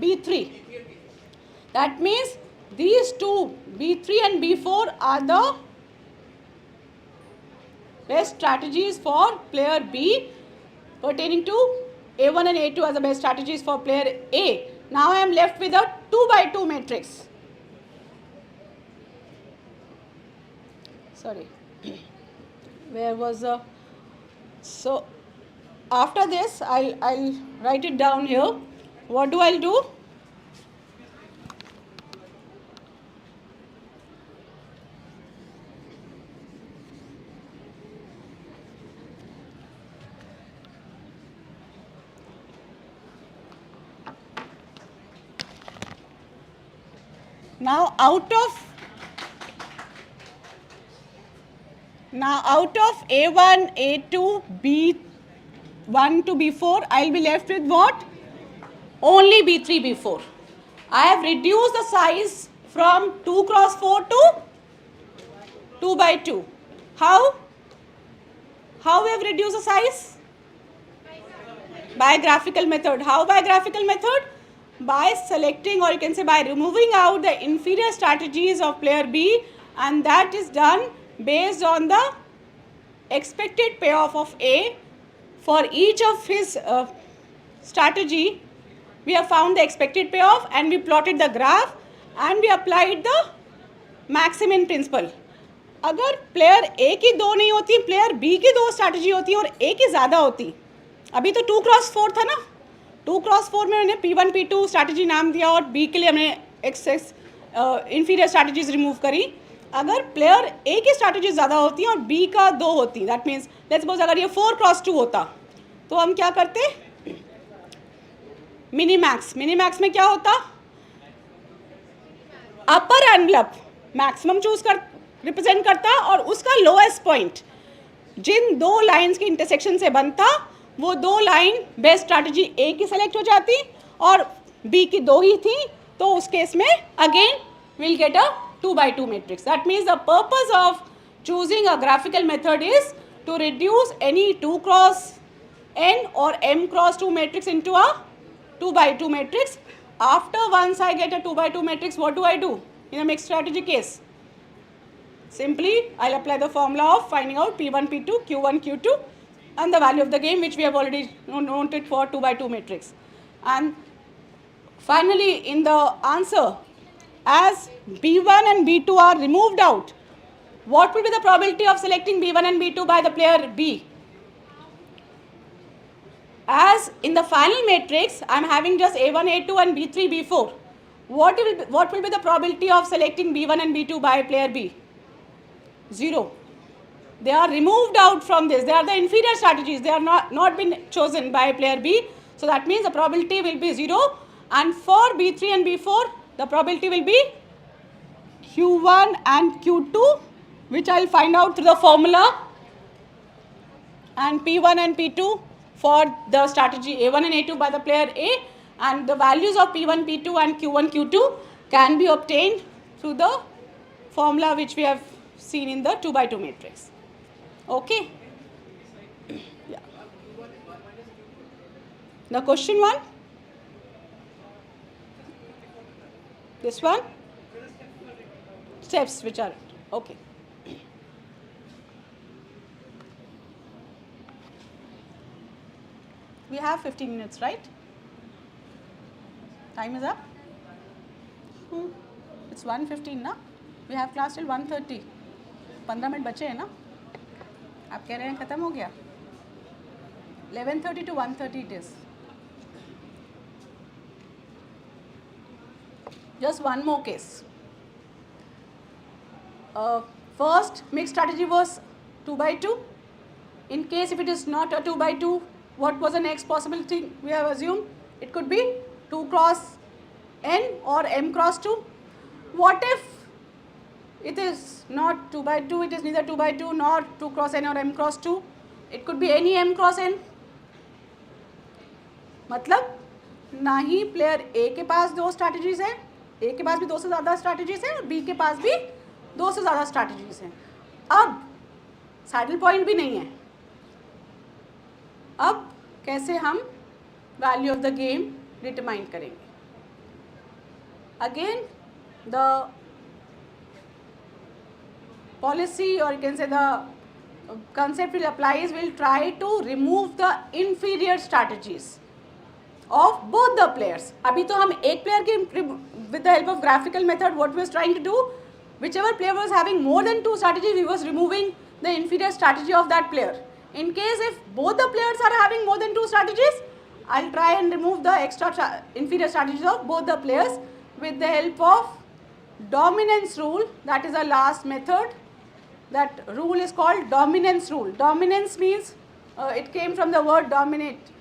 B3. That means these two, B3 and B4, are the best strategies for player B, pertaining to A1 and A2 as the best strategies for player A. Now I am left with a 2 by 2 matrix. Sorry, where was the... So after this, I'll write it down here. What do I do? Now out of A1, A2, B1 to B4, I'll be left with what? Only B3, B4. I have reduced the size from 2 cross 4 to 2 by 2. How? How we have reduced the size? By graphical method. How by graphical method? By selecting, or you can say by removing out the inferior strategies of player B, and that is done based on the expected payoff of A. For each of his strategy, we have found the expected payoff and we plotted the graph and we applied the maximum principle. अगर player ए की दो नहीं होती, player B की दो strategy होती और ए की ज़्यादा होती, अभी तो 2 क्रॉस 4 था ना, 2 क्रॉस 4 में मैंने P1 P2 स्ट्रैटेजी नाम दिया और बी के लिए हमने एक्सेस इंफीरियर स्ट्रैटेजीज रिमूव करी. अगर प्लेयर ए की स्ट्रैटेजी ज़्यादा होती और बी का दो होती, दैट मीन्स लेट्स सपोज अगर ये 4 क्रॉस 2 होता तो हम क्या करते? मिनीमैक्स. मिनीमैक्स में क्या होता? अपर एनवलप मैक्सिमम चूज कर रिप्रेजेंट करता और उसका लोएस्ट पॉइंट जिन दो लाइंस के इंटरसेक्शन से बनता, वो दो लाइन बेस्ट स्ट्रैटेजी ए की सेलेक्ट हो जाती और बी की दो ही थी, तो उस केस में again will get a 2 by 2 matrix. That means the purpose of choosing a graphical method is to reduce any 2 cross n or m cross 2 matrix into a 2 by 2 matrix. After once I get a 2 by 2 matrix, what do I do in a mixed strategy case? Simply I'll apply the formula of finding out P1, P2, Q1, Q2 and the value of the game which we have already noted for 2 by 2 matrix. And finally in the answer, as B1 and B2 are removed out, what will be the probability of selecting B1 and B2 by the player B? As in the final matrix, I am having just A1, A2 and B3, B4. What will be the probability of selecting B1 and B2 by player B? 0. They are removed out from this. They are the inferior strategies. They are not been chosen by player B. So that means the probability will be 0. And for B3 and B4, the probability will be Q1 and Q2, which I will find out through the formula, and P1 and P2 for the strategy A1 and A2 by the player A, and the values of P1, P2 and Q1, Q2 can be obtained through the formula which we have seen in the 2 by 2 matrix. Okay? Yeah. The question one? This one? Steps which are, okay. We have 15 minutes, right? Time is up? It's 1:15 now. We have class till 1:30. 15 minute बचे हैं ना, आप कह रहे हैं ख़त्म हो गया. 11:30 to 1:30 it is. Just one more case. First mixed strategy was 2 by 2. In case if it is not a 2 by 2, what was the next possibility we have assumed? It could be 2 cross n or m cross 2. What if it is not 2 by 2, it is neither 2 by 2 nor 2 cross n or m cross 2? It could be any m cross n. मतलब ना ही player ए के पास 2 strategies हैं, ए के पास भी 2 से ज़्यादा strategies हैं और बी के पास भी 2 से ज़्यादा स्ट्रैटेजीज हैं. अब सैडल पॉइंट भी नहीं है. अब कैसे हम value of the game determine करेंगे? Again the policy, or you can say the concept will apply is we'll try to remove the inferior strategies of both the players. अभी तो हम एक player के with the help of graphical method what we was trying to do, whichever player was having more than 2 strategies, we was removing the inferior strategy of that player. In case if both the players are having more than 2 strategies, I'll try and remove the extra inferior strategies of both the players with the help of dominance rule. That is the last method. That rule is called dominance rule. Dominance means it came from the word dominate.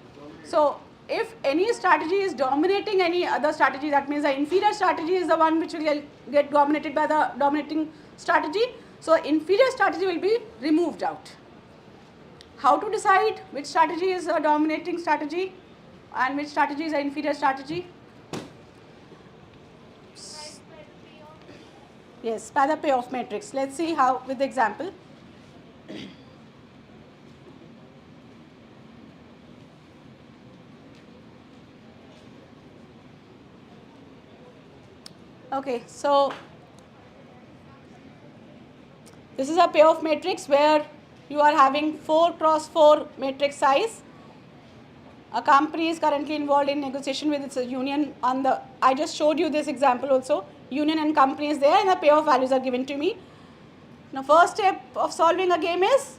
So if any strategy is dominating any other strategy, that means the inferior strategy is the one which will get dominated by the dominating strategy. So inferior strategy will be removed out. How to decide which strategy is a dominating strategy and which strategy is an inferior strategy? Yes, by the payoff matrix. Let's see how with the example. Okay, so this is a payoff matrix where you are having 4 cross 4 matrix size. A company is currently involved in negotiation with its union on the, I just showed you this example also. Union and company is there and the payoff values are given to me. Now first step of solving a game is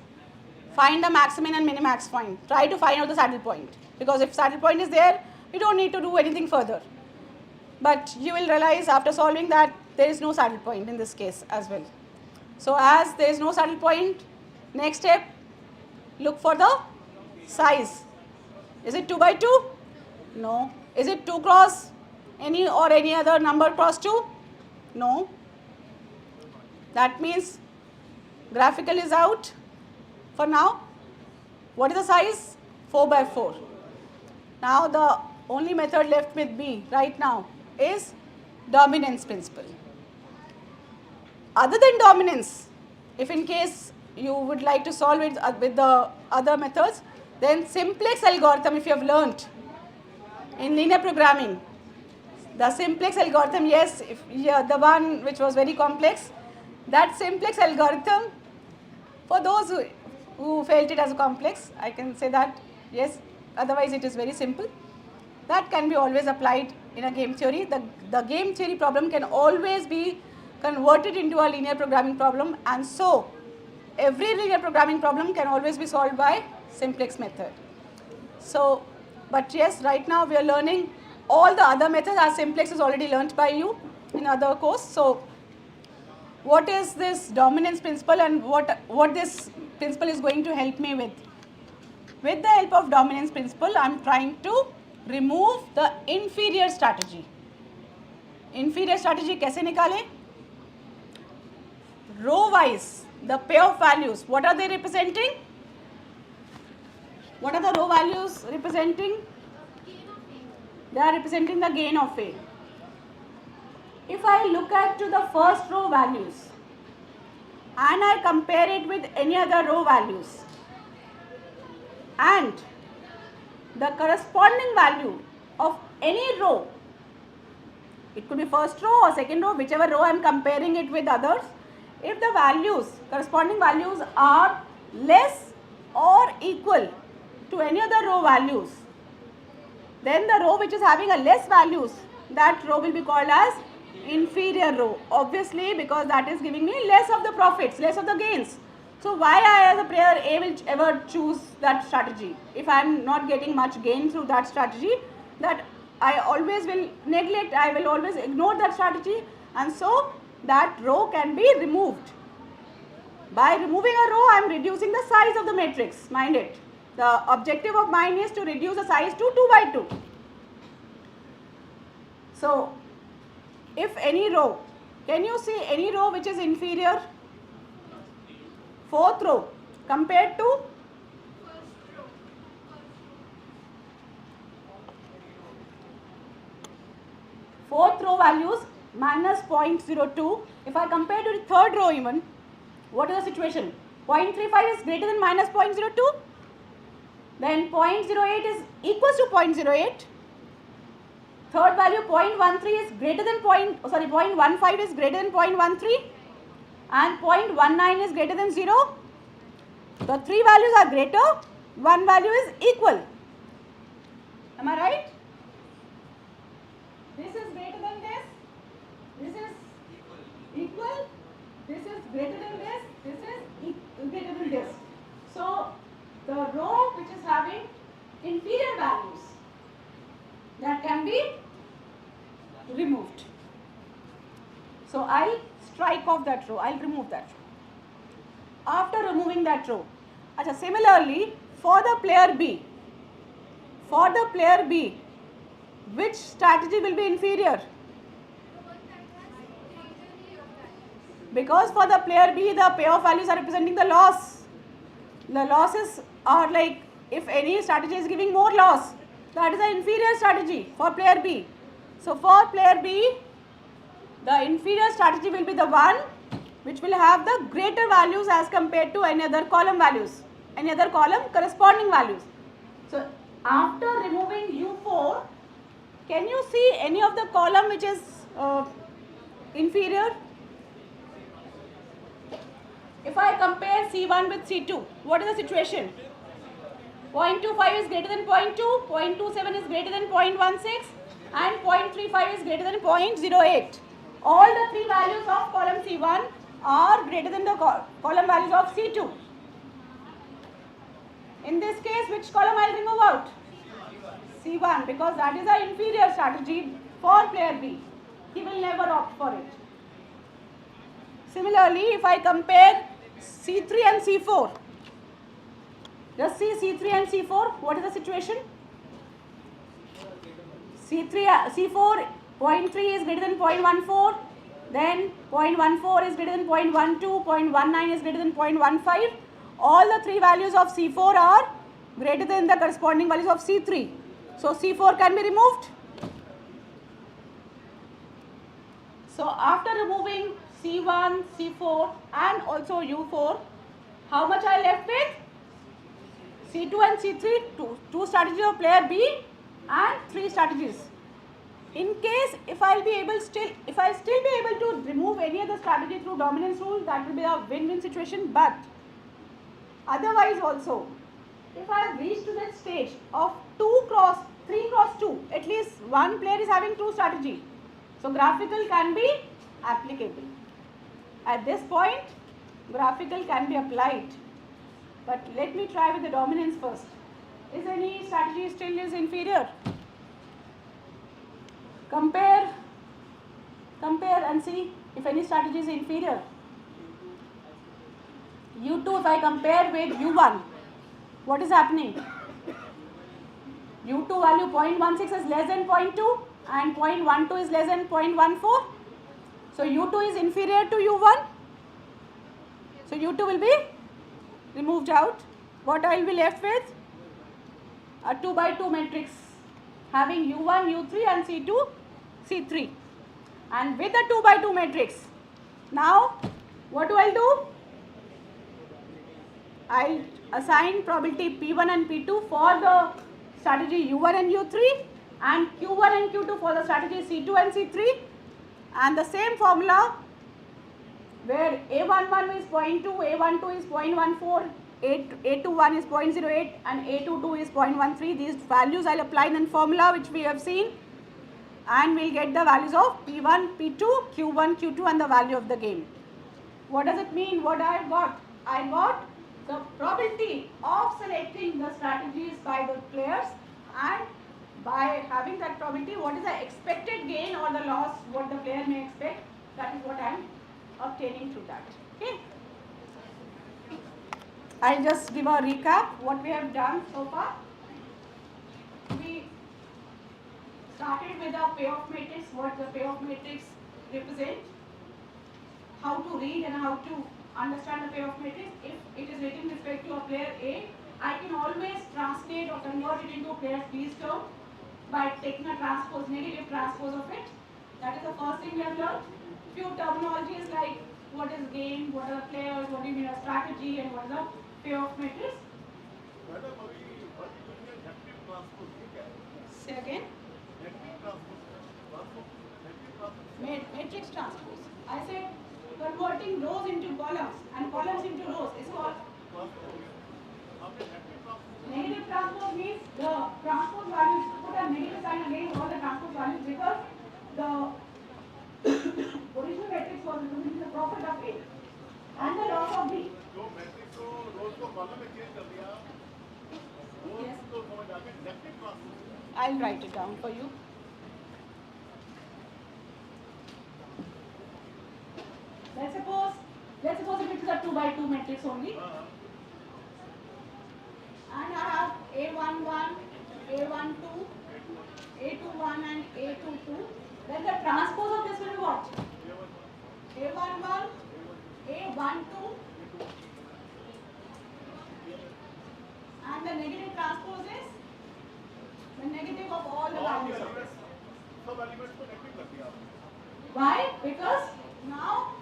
find the maximum and minimax point. Try to find out the saddle point, because if saddle point is there, you don't need to do anything further. But you will realize after solving that there is no saddle point in this case as well. So as there is no saddle point, next step, look for the size. Is it 2 by 2? No. Is it 2 cross any or any other number cross 2? No. That means graphical is out for now. What is the size? 4 by 4. Now the only method left with me right now is dominance principle. Other than dominance, if in case you would like to solve it with the other methods, then simplex algorithm, if you have learnt in linear programming, the simplex algorithm, yes, if, yeah, the one which was very complex, that simplex algorithm, for those who felt it as a complex, I can say that yes, otherwise it is very simple. That can be always applied in a game theory. The game theory problem can always be converted into a linear programming problem, and so every linear programming problem can always be solved by simplex method. So, but yes, right now we are learning all the other methods as simplex is already learnt by you in other course. So, what is this dominance principle and what this principle is going to help me with? With the help of dominance principle, I am trying to remove the inferior strategy. Inferior strategy कैसे निकालें? Row wise, the payoff values, what are they representing? What are the row values representing? They are representing the gain of A. If I look at to the first row values and I compare it with any other row values, and the corresponding value of any row, it could be first row or second row, whichever row I am comparing it with others, if the values, corresponding values are less or equal to any other row values, then the row which is having a less values, that row will be called as inferior row, obviously, because that is giving me less of the profits, less of the gains. So why I as a player A will ever choose that strategy? If I am not getting much gain through that strategy, that I always will neglect, I will always ignore that strategy, and so that row can be removed. By removing a row, I am reducing the size of the matrix, mind it. The objective of mine is to reduce the size to 2 by 2. So, if any row, can you see any row which is inferior? Fourth row compared to fourth row values minus 0.02. If I compare to the third row even, what is the situation? 0.35 is greater than minus 0.02. Then 0.08 is equals to 0.08. Third value 0.13 is greater than 0.15 is greater than 0.13 and 0.19 is greater than 0. The three values are greater, one value is equal. Am I right? This is greater than this is equal, this is greater than this is greater than this. So, the row which is having inferior values, that can be removed. So, I will strike off that row, I will remove that row. After removing that row, similarly for the player B, which strategy will be inferior? Because for the player B, the payoff values are representing the loss. The losses are like, if any strategy is giving more loss, that is an inferior strategy for player B. So, for player B, the inferior strategy will be the one which will have the greater values as compared to any other column values, any other column corresponding values. So, after removing U4, can you see any of the column which is inferior? If I compare C1 with C2, what is the situation? 0.25 is greater than 0.2, 0.27 is greater than 0.16 and 0.35 is greater than 0.08. All the three values of column C1 are greater than the column values of C2. In this case, which column I will remove out? C1, because that is an inferior strategy for player B. He will never opt for it. Similarly, if I compare C3 and C4, just see C3 and C4, what is the situation? C4 0.3 is greater than 0.14, then 0.14 is greater than 0.12, 0.19 is greater than 0.15. All the three values of C4 are greater than the corresponding values of C3. So, C4 can be removed. So, after removing C1, C4 and also U4, how much I left with? C2 and C3, two strategies of player B and three strategies. In case if I still be able to remove any other strategy through dominance rule, that will be a win-win situation. But otherwise also, if I have reached to that stage of 3 cross 2, at least one player is having two strategy. So, graphical can be applicable. At this point, graphical can be applied. But let me try with the dominance first. Is any strategy still is inferior? Compare and see if any strategy is inferior. U2 if I compare with U1, what is happening? U2 value 0.16 is less than 0.2 and 0.12 is less than 0.14. So, U2 is inferior to U1. So, U2 will be removed out. What I will be left with? A 2 by 2 matrix having U1, U3 and C2, C3. And with the 2 by 2 matrix, now what do I do? I assign probability P1 and P2 for the strategy U1 and U3 and Q1 and Q2 for the strategy C2 and C3, and the same formula where A11 is 0.2, A12 is 0.14, A21 is 0.08 and A22 is 0.13. These values I will apply in the formula which we have seen. and we'll get the values of P1, P2, Q1, Q2 and the value of the game. What does it mean? What I got? I got the probability of selecting the strategies by the players, and by having that probability, what is the expected gain or the loss, what the player may expect, that is what I am obtaining through that. Okay. I'll just give a recap what we have done so far. We started with the payoff matrix, what the payoff matrix represents, how to read and how to understand the payoff matrix. If it is written with respect to a player A, I can always translate or convert it into player B's term by taking a transpose, negative transpose of it. That is the first thing we have learned. Few terminologies like what is game, what are the players, what do you mean a strategy, and what is the payoff matrix. Say again. Matrix transpose. I said converting rows into columns and columns into rows is called negative transpose. Means the transpose values, put a negative sign against all the transpose values, because the original matrix was representing the profit of A and the loss of B. Yes. I'll write it down for you. Let's suppose if it is a 2 by 2 matrix only, and I have A11, A12, A21 and A22, then the transpose of this will be what? A11, A12, and the negative transpose is the negative of all the values of this. Why? Because now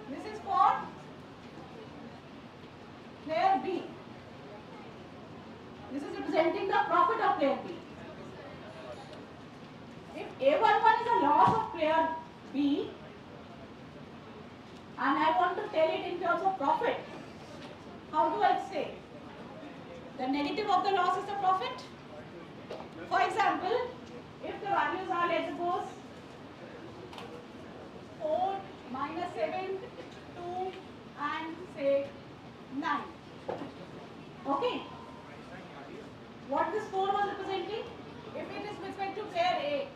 this is for player B. This is representing the profit of player B. If A11 is a loss of player B, and I want to tell it in terms of profit, how do I say? The negative of the loss is the profit. For example, if the values are, let's suppose, 4, -7, 2 and say 9. Okay. What this 4 was representing? If it is with respect to player A,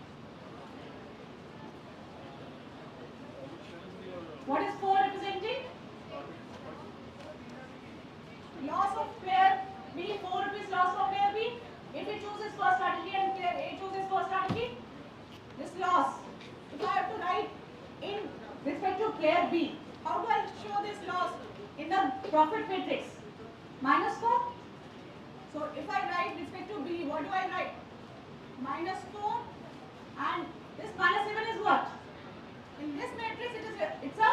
what is 4 representing? Loss of player B, 4 rupees loss of player B. If he chooses first strategy and player A chooses first strategy, this loss, if I have to write in respect to player B, how do I show this loss in the profit matrix? -4. So if I write respect to B, what do I write? -4, and this -7 is what? In this matrix it's a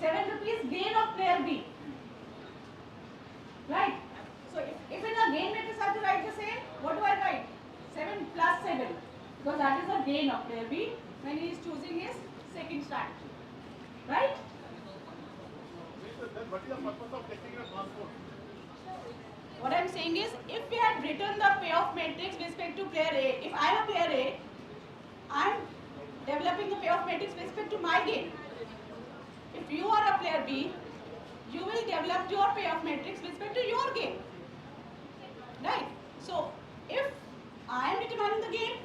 7 rupees gain of player B. Right? So if in a gain matrix I have to write the same, what do I write? 7 plus 7, because that is the gain of player B when he is choosing his second strategy. Right? Then what is the purpose of taking a transpose? What I am saying is, if we had written the payoff matrix with respect to player A, if I am a player A, I am developing the payoff matrix with respect to my game. If you are a player B, you will develop your payoff matrix with respect to your game. Right? So, if I am determining the game,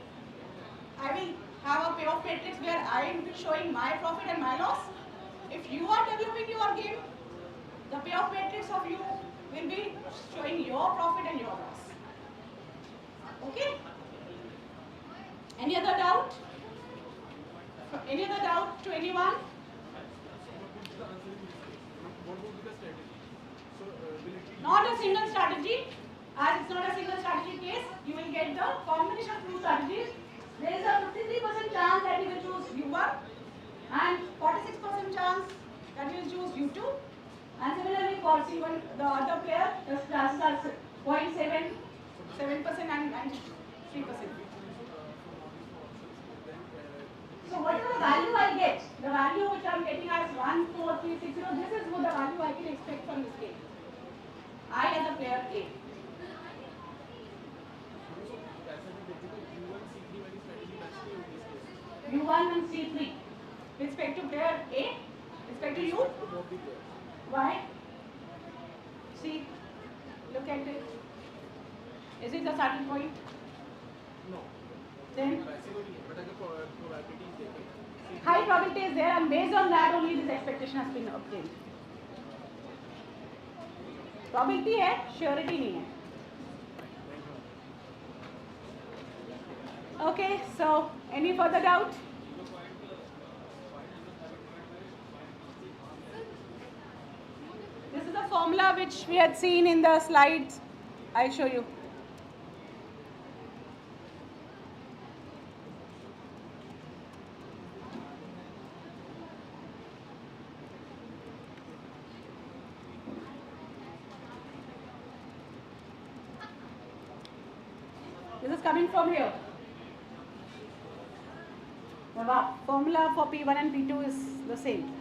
I will have a payoff matrix where I am showing my profit and my loss. If you are developing your game, the payoff matrix of you will be showing your profit and your loss. Okay? Any other doubt? Any other doubt to anyone? Not a single strategy. As it's not a single strategy case, you will get the combination of two strategies. There is a 53% chance that you will choose U1 and 46% chance that you will choose U2. And similarly for C1, the other player, the chances are 0.7, 7% and 3%. So whatever the value I get, the value which I am getting as 14360, this is what the value I can expect from this game. I as a player A. C1 and C3 with respect to player A, with respect to you? Why? See, look at it. Is it the starting point? No. Then But the probability is there. high probability is there, and based on that only this expectation has been obtained. Probability है, surety नहीं है. Okay, so any further doubt? This is the formula which we had seen in the slides. I'll show you. This is coming from here. The formula for P1 and P2 is the same.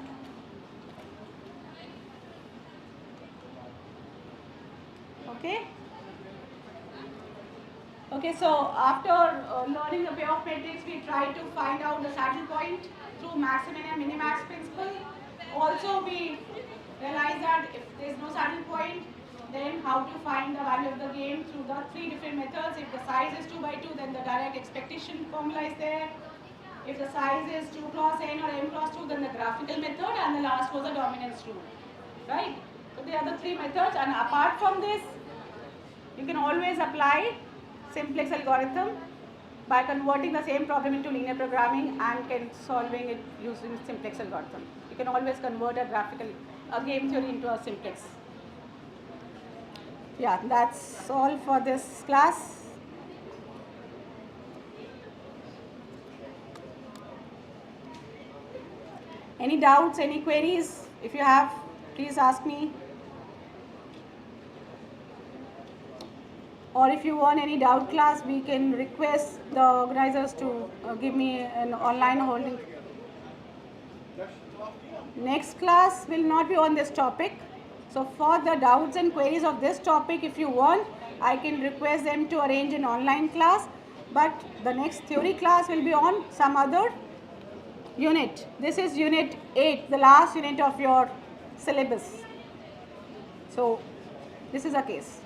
Okay? Okay, so after learning the payoff matrix, we try to find out the saddle point through maximum and minimax principle. Also, we realize that if there is no saddle point, then how to find the value of the game through the three different methods. If the size is 2 by 2, then the direct expectation formula is there. If the size is 2 cross n or m cross 2, then the graphical method, and the last was the dominance rule. Right? So they are the three methods, and apart from this, you can always apply simplex algorithm by converting the same problem into linear programming and solving it using simplex algorithm. You can always convert a game theory into a simplex. Yeah, that's all for this class. Any doubts, any queries? If you have, please ask me. Or if you want any doubt class, we can request the organizers to give me an online holding. Next class will not be on this topic. So for the doubts and queries of this topic, if you want, I can request them to arrange an online class. But the next theory class will be on some other unit. This is unit 8, the last unit of your syllabus. So this is a case.